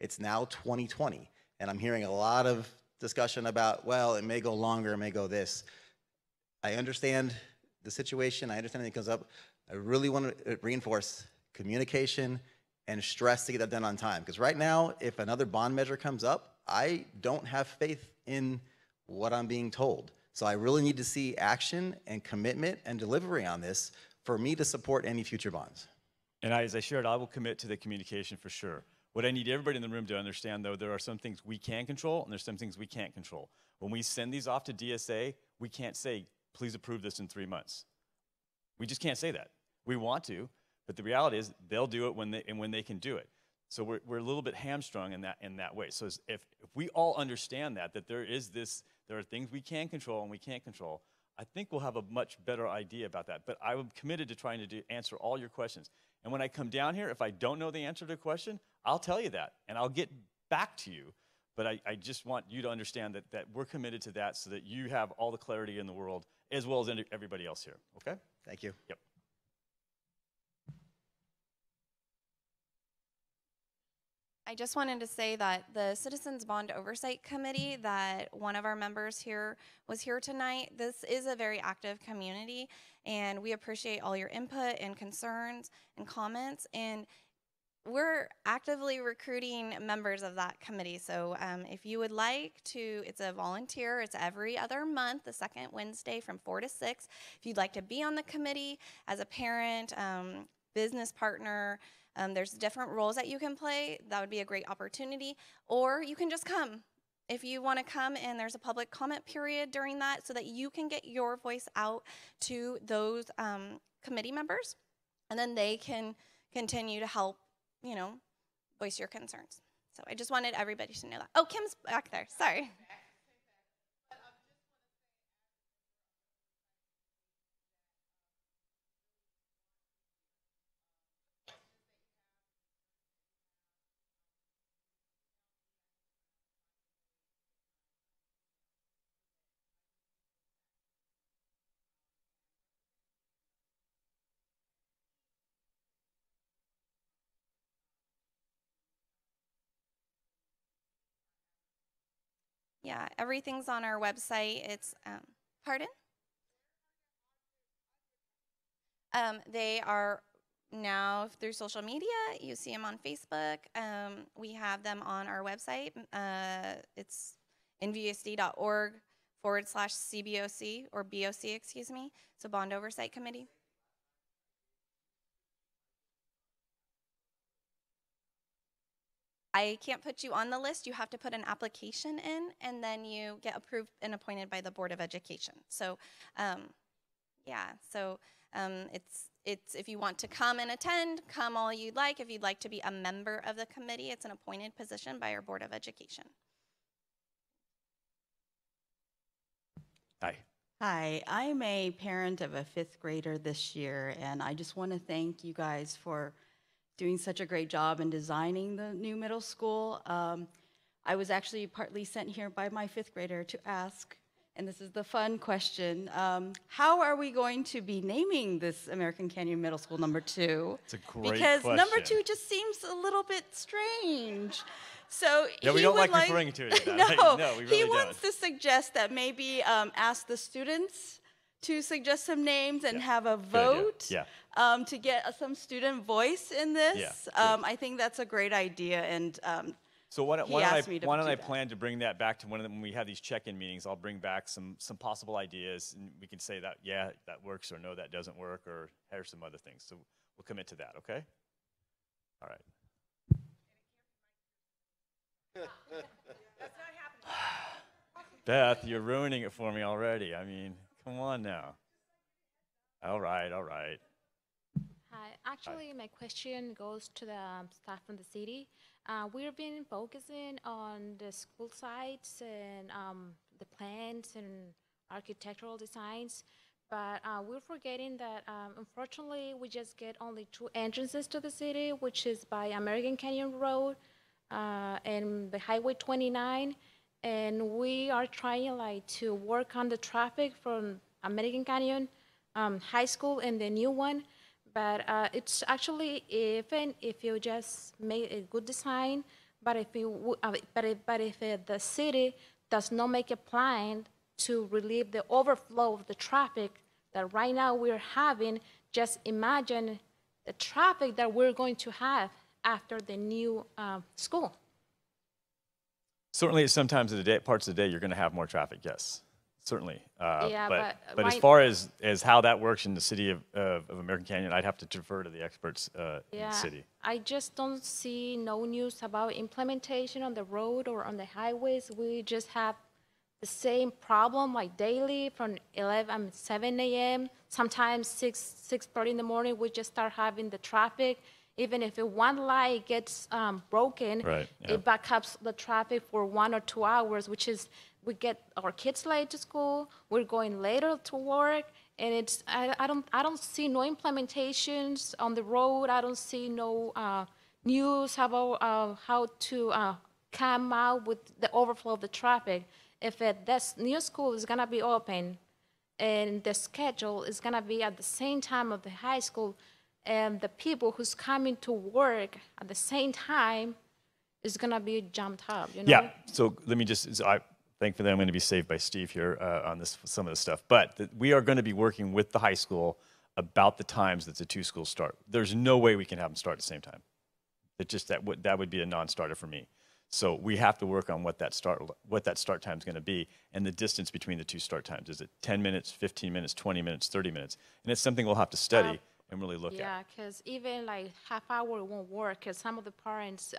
It's now 2020. And I'm hearing a lot of discussion about, well, it may go longer, it may go this. I understand the situation. I understand it comes up. I really want to reinforce communication and stressed to get that done on time. Because right now, if another bond measure comes up, I don't have faith in what I'm being told. So I really need to see action and commitment and delivery on this for me to support any future bonds. And as I shared, I will commit to the communication for sure. What I need everybody in the room to understand, though, there are some things we can control and there's some things we can't control. When we send these off to DSA, we can't say, please approve this in 3 months. We just can't say that. We want to, but the reality is they'll do it when they can do it. So we're a little bit hamstrung in that way. So if we all understand that there are things we can control and we can't control, I think we'll have a much better idea about that. But I'm committed to trying to answer all your questions. And when I come down here, if I don't know the answer to a question, I'll tell you that, and I'll get back to you. But I just want you to understand that we're committed to that so that you have all the clarity in the world, as well as everybody else here, okay? Thank you. Yep. I just wanted to say that the Citizens Bond Oversight Committee that one of our members here was here tonight, this is a very active community, and we appreciate all your input and concerns and comments, and we're actively recruiting members of that committee. So if you would like to, it's a volunteer, it's every other month, the second Wednesday from 4 to 6. If you'd like to be on the committee as a parent, business partner, there's different roles that you can play. That would be a great opportunity. Or you can just come. If you want to come and there's a public comment period during that so that you can get your voice out to those committee members, and then they can continue to help, voice your concerns. So I just wanted everybody to know that. Oh, Kim's back there. Sorry. Yeah, everything's on our website. It's, pardon? They are now through social media. You see them on Facebook. We have them on our website. It's NVUSD.org/CBOC, or BOC, excuse me. So Bond Oversight Committee. I can't put you on the list. You have to put an application in, and then you get approved and appointed by the Board of Education. So, it's if you want to come and attend, come all you'd like. If you'd like to be a member of the committee, it's an appointed position by our Board of Education. Hi. Hi, I'm a parent of a 5th grader this year, and I just want to thank you guys for doing such a great job in designing the new middle school. I was actually partly sent here by my 5th grader to ask, and this is the fun question, how are we going to be naming this American Canyon Middle School number 2? It's a great because question. Number 2 just seems a little bit strange. So yeah, we don't like referring to it. No, we really he don't. wants to suggest that maybe ask the students to suggest some names and have a vote to get some student voice in this. I think that's a great idea, and so why don't I that. plan to bring that back to one of them when we have these check-in meetings? I'll bring back some possible ideas, and we can say that, yeah, that works, or no, that doesn't work, or here's some other things. So we'll commit to that, okay? All right. Beth, you're ruining it for me already. I mean, come on now. All right. Hi. Actually, my question goes to the staff from the city. We've been focusing on the school sites and the plans and architectural designs, but we're forgetting that unfortunately we just get only 2 entrances to the city, which is by American Canyon Road and the Highway 29, and we are trying to work on the traffic from American Canyon High School and the new one, but it's actually, even if you just make a good design, but if the city does not make a plan to relieve the overflow of the traffic that right now we're having, just imagine the traffic that we're going to have after the new school. Certainly, sometimes of the day, parts of the day, you're going to have more traffic. Yes, certainly. Yeah, but as far as how that works in the city of American Canyon, I'd have to defer to the experts in the city. I just don't see no news about implementation on the road or on the highways. We just have the same problem like daily from 7 a.m. Sometimes 6:30 in the morning. We just start having the traffic. Even if one light gets broken, it backups the traffic for 1 or 2 hours, which is we get our kids late to school. We're going later to work, and it's I don't see no implementations on the road. I don't see no news about how to come out with the overflow of the traffic. If this new school is gonna be open, and the schedule is gonna be at the same time of the high school, and the people who's coming to work at the same time is gonna be jumped up. You know? Yeah. So let me just. Thankfully, I'm going to be saved by Steve here on some of this stuff. But we are going to be working with the high school about the times that the two schools start. There's no way we can have them start at the same time. That would be a non-starter for me. So we have to work on what that start time is going to be, and the distance between the two start times. Is it 10 minutes, 15 minutes, 20 minutes, 30 minutes? And it's something we'll have to study and really look at. Yeah, because even like half hour won't work, because some of the parents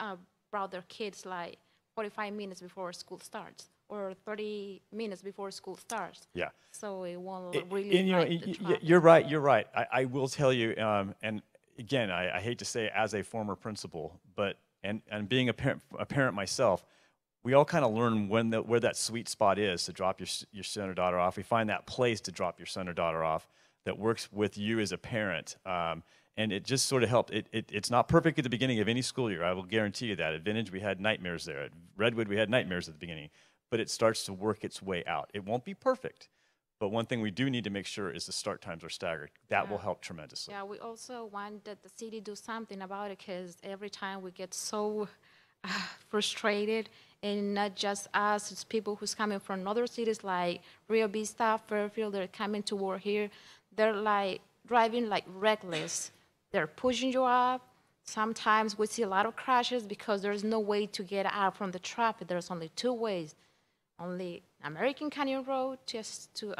brought their kids like 45 minutes before school starts, or 30 minutes before school starts. Yeah. So it won't really the traffic. You're right. You're right. I will tell you, and again, I hate to say it as a former principal, but and being a parent myself, we all kind of learn where that sweet spot is to drop your son or daughter off. We find that place to drop your son or daughter off that works with you as a parent. And it just sort of helped. It's not perfect at the beginning of any school year. I will guarantee you that. At Vintage, we had nightmares there. At Redwood, we had nightmares at the beginning. But it starts to work its way out. It won't be perfect, but one thing we do need to make sure is the start times are staggered. That will help tremendously. Yeah, we also want that the city do something about it, because every time we get so frustrated, and not just us, it's people who's coming from other cities like Rio Vista, Fairfield, they're coming to work here. They're like driving like reckless. They're pushing you up. Sometimes we see a lot of crashes because there's no way to get out from the traffic. There's only two ways. Only American Canyon Road just to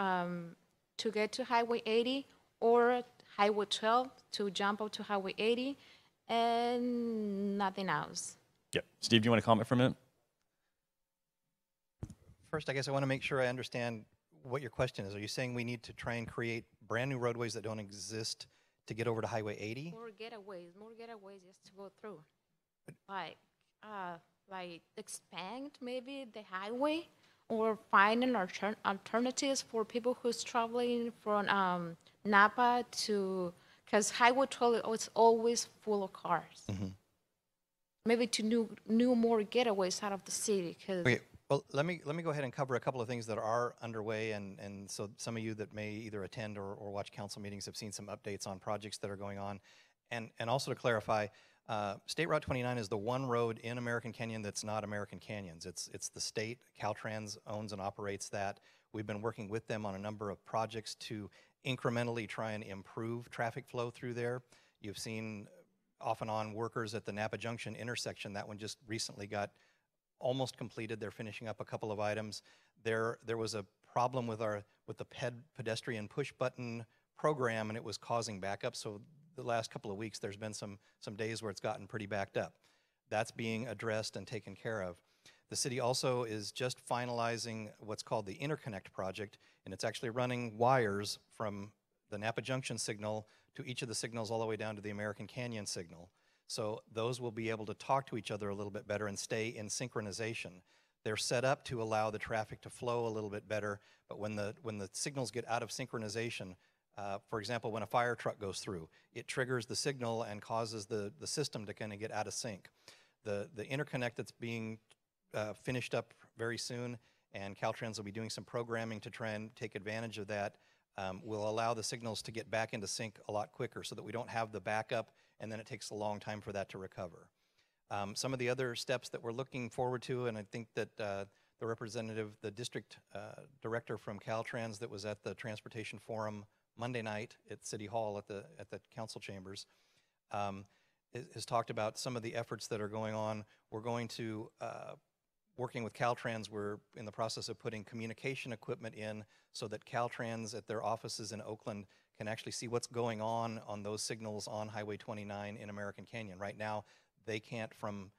get to Highway 80, or Highway 12 to jump up to Highway 80, and nothing else. Yeah. Steve, do you want to comment for a minute? First, I guess I want to make sure I understand what your question is. Are you saying we need to try and create brand new roadways that don't exist to get over to Highway 80? More getaways just to go through. Like expand maybe the highway, or finding alternatives for people who's traveling from Napa to, because Highway 12 is always full of cars. Mm-hmm. Maybe to new more getaways out of the city. Okay, well, let me go ahead and cover a couple of things that are underway, and so some of you that may either attend or watch council meetings have seen some updates on projects that are going on. And also to clarify, State Route 29 is the one road in American Canyon that's not American Canyons. It's the state. Caltrans owns and operates that. We've been working with them on a number of projects to incrementally try and improve traffic flow through there. You've seen off and on workers at the Napa Junction intersection. That one just recently got almost completed. They're finishing up a couple of items. There was a problem with the pedestrian push button program, and it was causing backup. So the last couple of weeks, there's been some days where it's gotten pretty backed up. That's being addressed and taken care of. The city also is just finalizing what's called the interconnect project, and it's actually running wires from the Napa Junction signal to each of the signals all the way down to the American Canyon signal. So those will be able to talk to each other a little bit better and stay in synchronization. They're set up to allow the traffic to flow a little bit better, but when the signals get out of synchronization, for example, when a fire truck goes through, it triggers the signal and causes the system to kind of get out of sync. The interconnect that's being finished up very soon, and Caltrans will be doing some programming to try and take advantage of that, will allow the signals to get back into sync a lot quicker so that we don't have the backup and then it takes a long time for that to recover. Some of the other steps that we're looking forward to, and I think that the district director from Caltrans that was at the Transportation Forum Monday night at City Hall at the council chambers, has talked about some of the efforts that are going on. We're going to, working with Caltrans, we're in the process of putting communication equipment in so that Caltrans at their offices in Oakland can actually see what's going on those signals on Highway 29 in American Canyon. Right now, they can't, from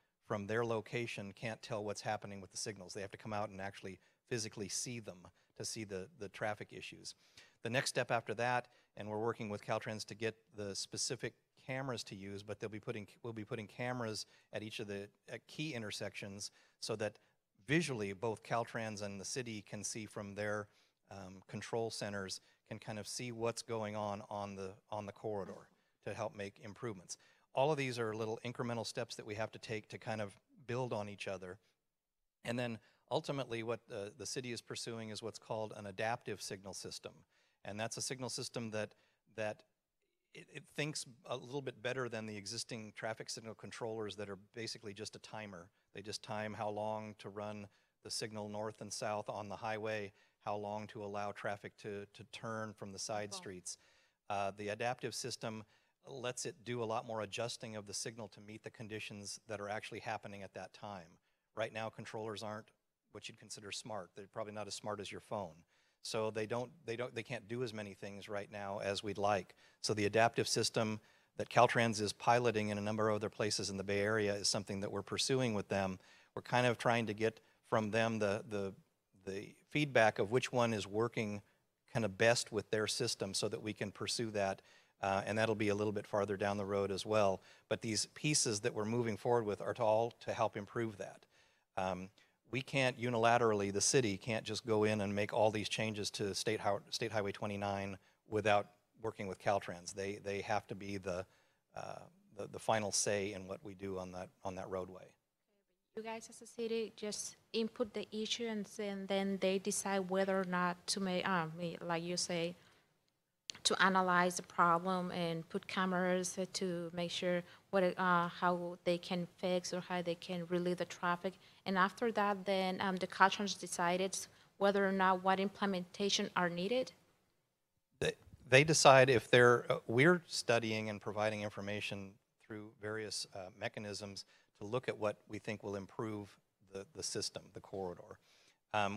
their location, can't tell what's happening with the signals. They have to come out and actually physically see them to see the traffic issues. The next step after that, and we're working with Caltrans to get the specific cameras to use, but we'll be putting cameras at each of the key intersections so that visually both Caltrans and the city can see from their control centers, can kind of see what's going on the corridor to help make improvements. All of these are little incremental steps that we have to take to kind of build on each other. And then ultimately what the city is pursuing is what's called an adaptive signal system. And that's a signal system that it thinks a little bit better than the existing traffic signal controllers that are basically just a timer. They just time how long to run the signal north and south on the highway, how long to allow traffic to turn from the side streets. The adaptive system lets it do a lot more adjusting of the signal to meet the conditions that are actually happening at that time. Right now, controllers aren't what you'd consider smart. They're probably not as smart as your phone. So they can't do as many things right now as we'd like. So the adaptive system that Caltrans is piloting in a number of other places in the Bay Area is something that we're pursuing with them. We're kind of trying to get from them the feedback of which one is working kind of best with their system so that we can pursue that. And that'll be a little bit farther down the road as well. But these pieces that we're moving forward with are all to help improve that. We can't unilaterally, the city can't just go in and make all these changes to State Highway 29 without working with Caltrans. They have to be the final say in what we do on that roadway. You guys as a city just input the issues and then they decide whether or not to make, like you say, to analyze the problem and put cameras to make sure how they can fix or how they can relieve the traffic. And after that, then the Caltrans decided whether or not what implementation are needed. They decide if we're studying and providing information through various mechanisms to look at what we think will improve the system, the corridor.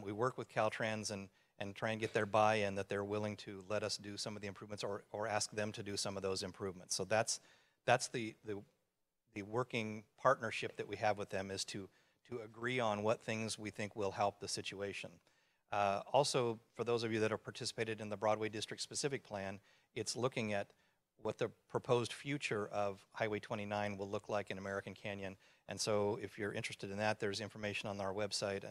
We work with Caltrans and try and get their buy-in that they're willing to let us do some of the improvements or ask them to do some of those improvements. So that's the working partnership that we have with them, is to agree on what things we think will help the situation. Also, for those of you that have participated in the Broadway District Specific Plan, it's looking at what the proposed future of Highway 29 will look like in American Canyon. And so if you're interested in that, there's information on our website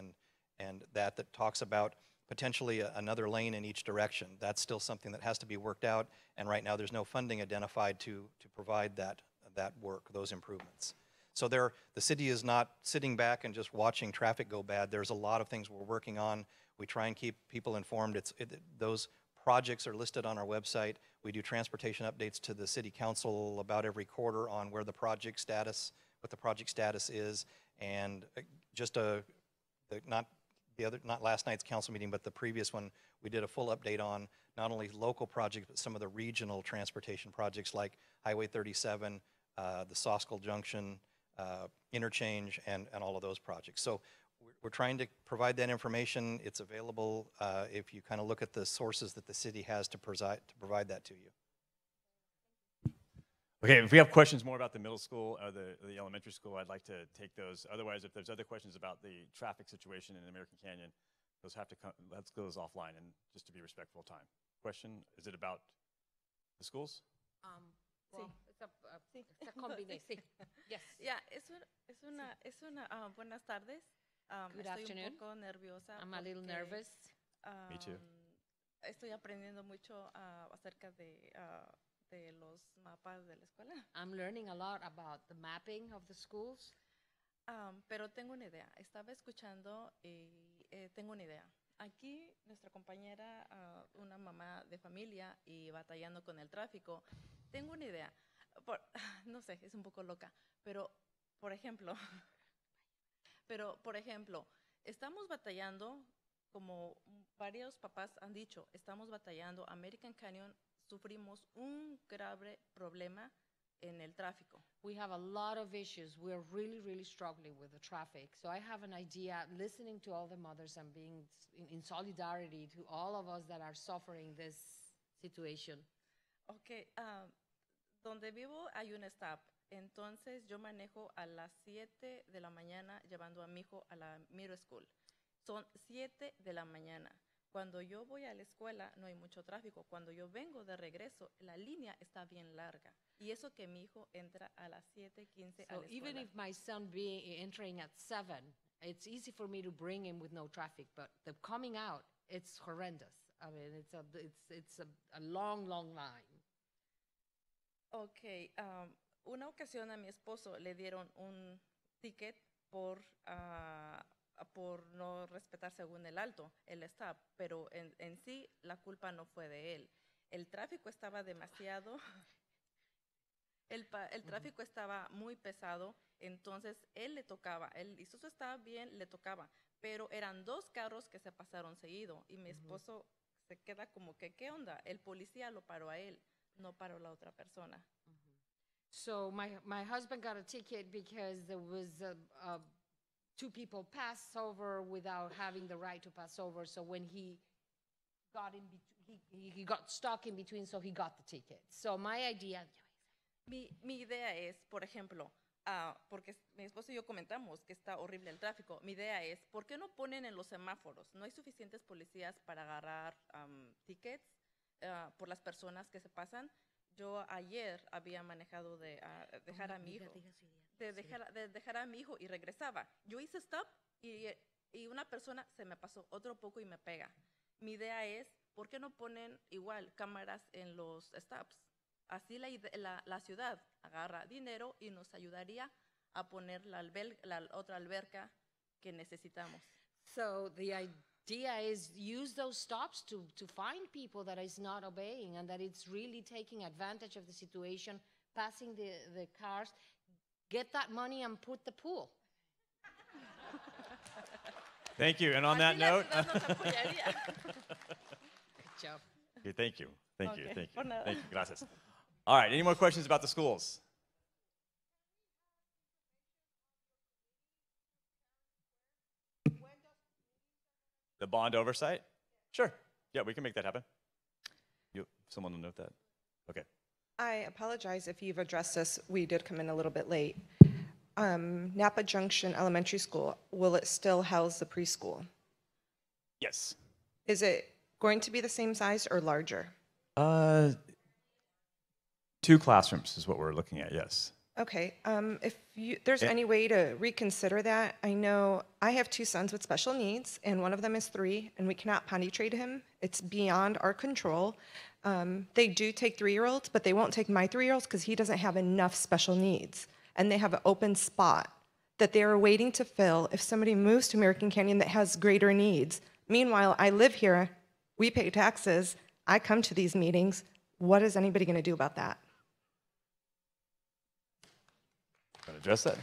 and that talks about potentially another lane in each direction. That's still something that has to be worked out, and right now there's no funding identified to provide that work, those improvements. So the city is not sitting back and just watching traffic go bad. There's a lot of things we're working on. We try and keep people informed. Those projects are listed on our website. We do transportation updates to the city council about every quarter on where the project status, what the project status is, and just not last night's council meeting, but the previous one, we did a full update on not only local projects, but some of the regional transportation projects like Highway 37, the Soskull Junction interchange, and all of those projects. So we're trying to provide that information. It's available if you kind of look at the sources that the city has to provide that to you. Okay, if we have questions more about the middle school or the elementary school, I'd like to take those. Otherwise, if there's other questions about the traffic situation in American Canyon, those have to come, let's go those offline, and just to be respectful of time. Question, is it about the schools? Well, it's a combination. Sí. Yes. Yeah, buenas tardes. Good estoy afternoon. Un poco nerviosa. I'm a little nervous. Me too. Estoy aprendiendo mucho acerca de los mapas de la escuela. I'm learning a lot about the mapping of the schools. Pero tengo una idea. Estaba escuchando y tengo una idea. Aquí nuestra compañera, una mamá de familia y batallando con el tráfico, tengo una idea. No sé, es un poco loca, pero por ejemplo, estamos batallando, como varios papás han dicho, estamos batallando. American Canyon sufrimos un grave problema en el tráfico. We have a lot of issues. We're really, really struggling with the traffic. So I have an idea, listening to all the mothers and being in solidarity to all of us that are suffering this situation. Ok, donde vivo hay un stop. Entonces yo manejo a las 7 de la mañana llevando a mi hijo a la middle school. Son 7 de la mañana. Cuando yo voy a la escuela no hay mucho tráfico. Cuando yo vengo de regreso, la línea está bien larga. Y eso que mi hijo entra a las 7:15 a So la even escuela. if my son entering at 7, it's easy for me to bring him with no traffic, but the coming out, it's horrendous. I mean, it's a long, long line. Ok, una ocasión a mi esposo le dieron un ticket por no respetar según el alto, el stop, pero en sí la culpa no fue de él. El tráfico estaba demasiado, el tráfico estaba muy pesado, entonces él le tocaba, él hizo su stop bien, le tocaba, pero eran 2 carros que se pasaron seguido y mi esposo se queda como que, ¿qué onda? El policía lo paró a él, no paró a la otra persona. So my husband got a ticket because there was 2 people passed over without having the right to pass over. So when he got he got stuck in between, so he got the ticket. So my idea. Mi idea es, por ejemplo, porque mi esposo y yo comentamos que está horrible el tráfico, mi idea es, ¿por qué no ponen en los semáforos? No hay suficientes policías para agarrar tickets por las personas que se pasan. Yo ayer había manejado de dejar a mi hijo, de dejar a mi hijo y regresaba. Yo hice stop y una persona se me pasó otro poco y me pega. Mi idea es, ¿por qué no ponen igual cámaras en los stops? Así la ciudad agarra dinero y nos ayudaría a poner la otra alberca que necesitamos. So the idea is use those stops to find people that is not obeying and that it's really taking advantage of the situation, passing the cars, get that money and put the pool. Thank you. And on that note, Good job. okay, thank you. Thank you. Okay, Thank por you. nada. Thank you. Gracias. All right. Any more questions about the schools? The bond oversight? Sure. Yeah, we can make that happen. Someone will note that. Okay. I apologize if you've addressed this. We did come in a little bit late. Napa Junction Elementary School, will it still house the preschool? Yes. Is it going to be the same size or larger? 2 classrooms is what we're looking at, yes. Okay, if there's any way to reconsider that, I know I have 2 sons with special needs, and one of them is 3, and we cannot potty train him. It's beyond our control. They do take 3-year-olds, but they won't take my 3-year-olds because he doesn't have enough special needs. And they have an open spot that they are waiting to fill if somebody moves to American Canyon that has greater needs. Meanwhile, I live here, we pay taxes, I come to these meetings. What is anybody going to do about that? Address that?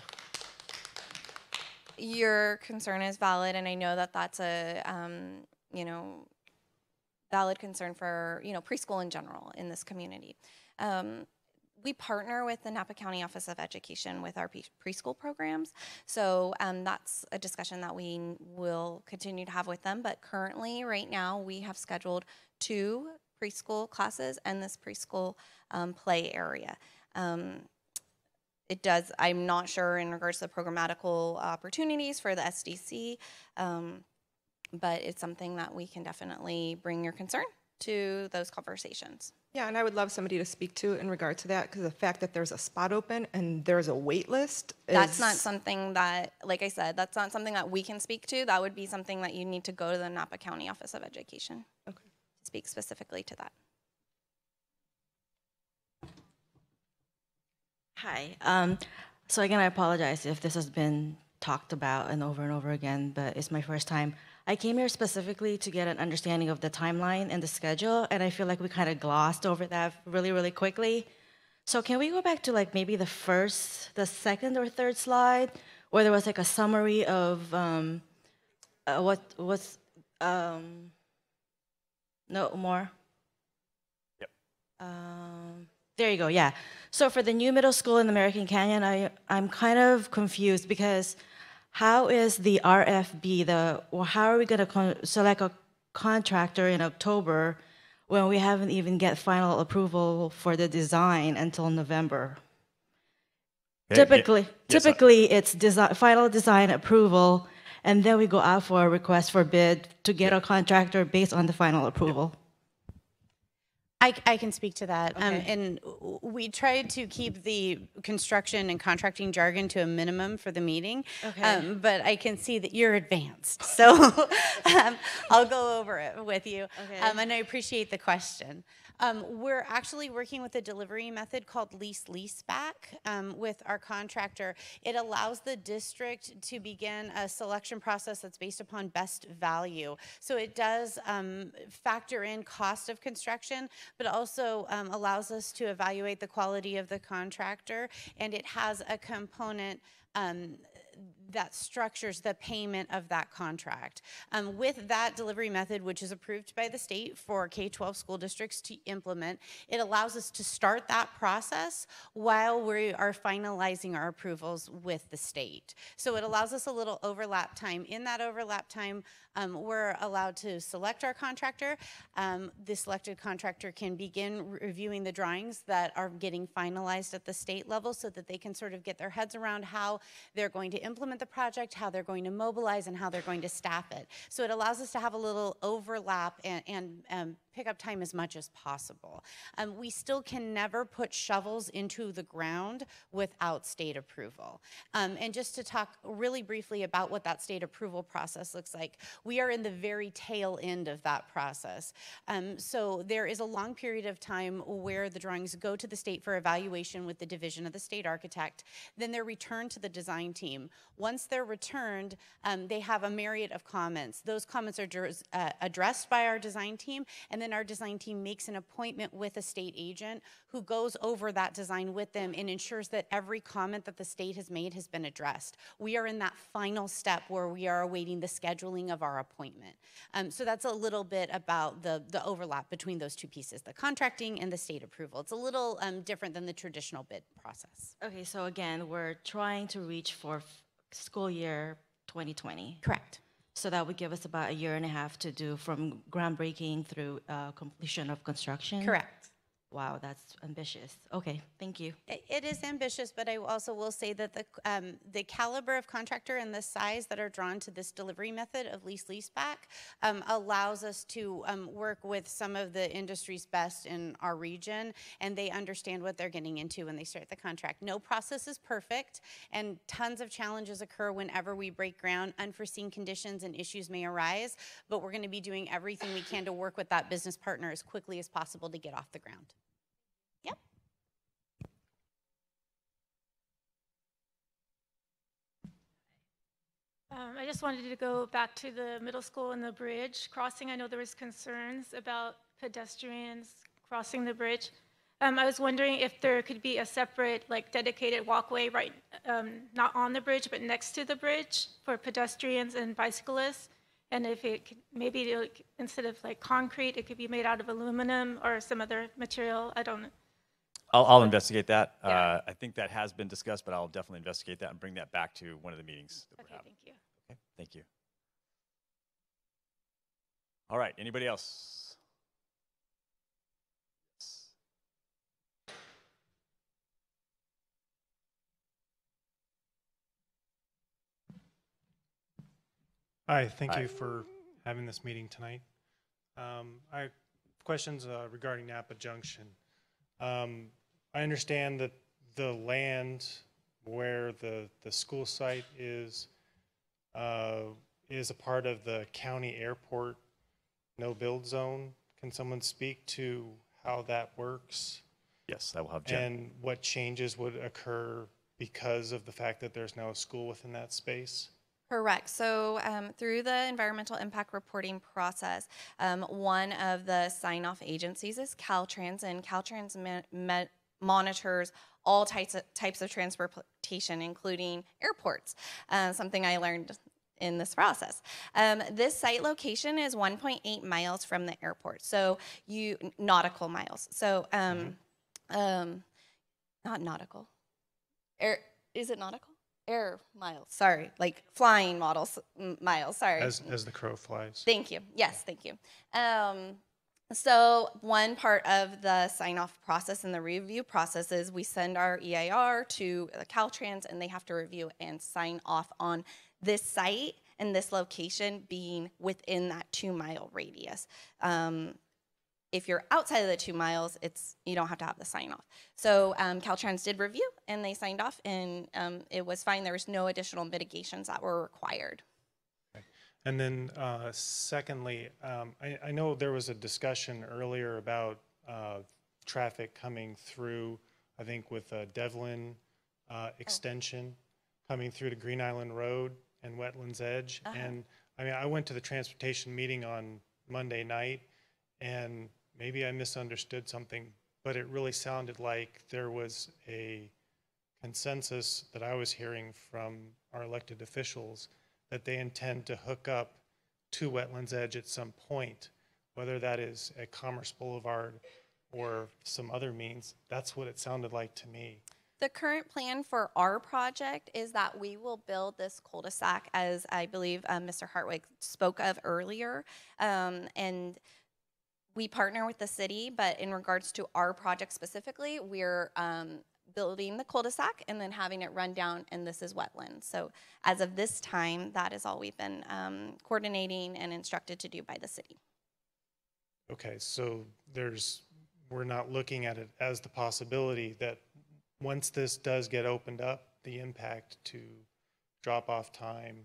Your concern is valid, and I know that that's a, valid concern for, preschool in general in this community. We partner with the Napa County Office of Education with our preschool programs, so that's a discussion that we will continue to have with them, but currently, right now, we have scheduled 2 preschool classes and this preschool play area. I'm not sure in regards to the programmatical opportunities for the SDC, but it's something that we can definitely bring your concern to those conversations. Yeah, and I would love somebody to speak to in regard to that, because the fact that there's a spot open and there's a wait list That's not something that, like I said, that's not something that we can speak to. That would be something that you need to go to the Napa County Office of Education to speak specifically to that. Hi. So again, I apologize if this has been talked about and over again, but it's my first time. I came here specifically to get an understanding of the timeline and the schedule, and I feel like we kind of glossed over that really, really quickly. So can we go back to like maybe the second or third slide, where there was like a summary of no more? Yep. There you go, yeah. So for the new middle school in American Canyon, I'm kind of confused because how is the RFB, how are we going to select a contractor in October when we haven't even get final approval for the design until November? Typically, it's final design approval, and then we go out for a request for bid to get a contractor based on the final approval. I can speak to that. And we tried to keep the construction and contracting jargon to a minimum for the meeting. But I can see that you're advanced. So I'll go over it with you. And I appreciate the question. We're actually working with a delivery method called lease-back with our contractor. It allows the district to begin a selection process that's based upon best value. So it does factor in cost of construction, but also allows us to evaluate the quality of the contractor, and it has a component that structures the payment of that contract. With that delivery method, which is approved by the state for K-12 school districts to implement, it allows us to start that process while we are finalizing our approvals with the state. So it allows us a little overlap time. In that overlap time, we're allowed to select our contractor. The selected contractor can begin reviewing the drawings that are getting finalized at the state level so that they can sort of get their heads around how they're going to implement the project, how they're going to mobilize, and how they're going to staff it. So it allows us to have a little overlap and pick up time as much as possible. We still can never put shovels into the ground without state approval. And just to talk really briefly about what that state approval process looks like, we are in the very tail end of that process. So there is a long period of time where the drawings go to the state for evaluation with the division of the state architect. Then they're returned to the design team. Once they're returned, they have a myriad of comments. Those comments are addressed by our design team, and then our design team makes an appointment with a state agent who goes over that design with them and ensures that every comment that the state has made has been addressed. We are in that final step where we are awaiting the scheduling of our appointment. So that's a little bit about the overlap between those two pieces, the contracting and the state approval. It's a little different than the traditional bid process. Okay, so again, we're trying to reach for school year 2020. Correct. So that would give us about 1.5 years to do from groundbreaking through completion of construction? Correct. Wow, that's ambitious. Okay, thank you. It is ambitious, but I also will say that the caliber of contractor and the size that are drawn to this delivery method of lease-back allows us to work with some of the industry's best in our region, and they understand what they're getting into when they start the contract. No process is perfect, and tons of challenges occur whenever we break ground. Unforeseen conditions and issues may arise, but we're going to be doing everything we can to work with that business partner as quickly as possible to get off the ground. Yep. I just wanted to go back to the middle school and the bridge crossing. I know there was concerns about pedestrians crossing the bridge. I was wondering if there could be a separate, like, dedicated walkway right, not on the bridge, but next to the bridge for pedestrians and bicyclists. And if it could, maybe instead of like concrete, it could be made out of aluminum or some other material. I don't know. I'll investigate that. Yeah. I think that has been discussed, but I'll definitely investigate that and bring that back to one of the meetings that we're having. Thank you. Okay, thank you. All right, anybody else? Yes. Hi, thank you for having this meeting tonight. I have questions regarding Napa Junction. I understand that the land where the school site is a part of the county airport no-build zone. Can someone speak to how that works? Yes, I will have Jen. And what changes would occur because of the fact that there's now a school within that space? Correct. So through the environmental impact reporting process, one of the sign-off agencies is Caltrans, and Caltrans monitors all types of transportation, including airports, something I learned in this process. This site location is 1.8 miles from the airport, so nautical miles. So not nautical. Air, is it nautical? Air miles, sorry, like flying miles, sorry. As the crow flies. Thank you, yes, thank you. So one part of the sign-off process and the review process is we send our EIR to Caltrans, and they have to review and sign off on this site and this location being within that 2-mile radius. If you're outside of the 2 miles, you don't have to have the sign off. So Caltrans did review, and they signed off, and it was fine. There was no additional mitigations that were required. Okay. And then secondly, I know there was a discussion earlier about traffic coming through, I think with Devlin extension, coming through to Green Island Road and Wetlands Edge. And I mean, I went to the transportation meeting on Monday night, and maybe I misunderstood something, but it really sounded like there was a consensus that I was hearing from our elected officials that they intend to hook up to Wetlands Edge at some point, whether that is at Commerce Boulevard or some other means. That's what it sounded like to me. The current plan for our project is that we will build this cul-de-sac, as I believe Mr. Hartwig spoke of earlier, and we partner with the city, but in regards to our project specifically, we're building the cul-de-sac and then having it run down, and this is wetlands. So as of this time, that is all we've been coordinating and instructed to do by the city. Okay, so we're not looking at it as the possibility that once this does get opened up, the impact to drop-off time,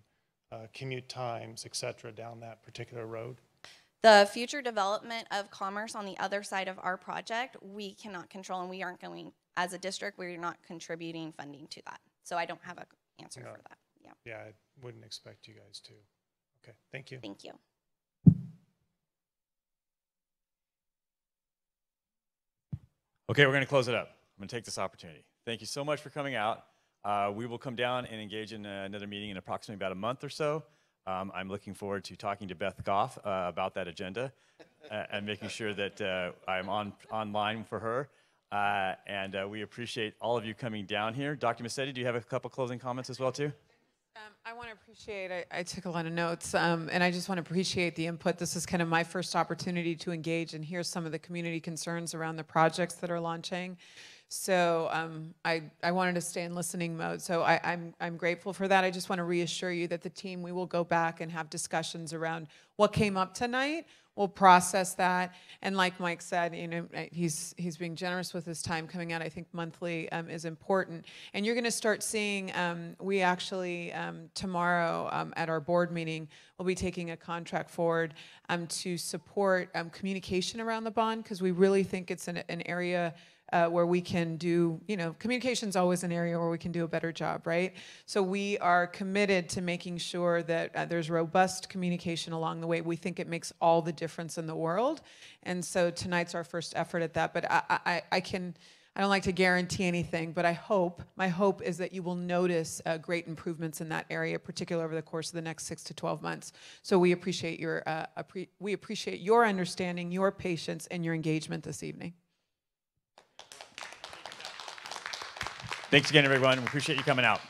commute times, et cetera, down that particular road? The future development of commerce on the other side of our project, we cannot control, and we aren't going, as a district, we're not contributing funding to that. So I don't have an answer for that. Yeah. Yeah, I wouldn't expect you guys to. Okay, thank you. Thank you. Okay, we're going to close it up. I'm going to take this opportunity. Thank you so much for coming out. We will come down and engage in another meeting in approximately about a month or so. I'm looking forward to talking to Beth Goff about that agenda and making sure that I'm online for her. And we appreciate all of you coming down here. Dr. Massetti, do you have a couple closing comments as well, too? I want to appreciate, I took a lot of notes, and I just want to appreciate the input. This is kind of my first opportunity to engage and hear some of the community concerns around the projects that are launching. So I wanted to stay in listening mode. So I'm grateful for that. I just want to reassure you that the team, we will go back and have discussions around what came up tonight. We'll process that. And like Mike said, you know, he's being generous with his time coming out. I think monthly is important. And you're going to start seeing, we actually tomorrow at our board meeting, we'll be taking a contract forward to support communication around the bond, because we really think it's an area where we can do, you know, communication's always an area where we can do a better job, right? So we are committed to making sure that there's robust communication along the way. We think it makes all the difference in the world. And so tonight's our first effort at that. But I don't like to guarantee anything, but my hope is that you will notice great improvements in that area, particularly over the course of the next 6 to 12 months. So we appreciate your understanding, your patience, and your engagement this evening. Thanks again, everyone. We appreciate you coming out.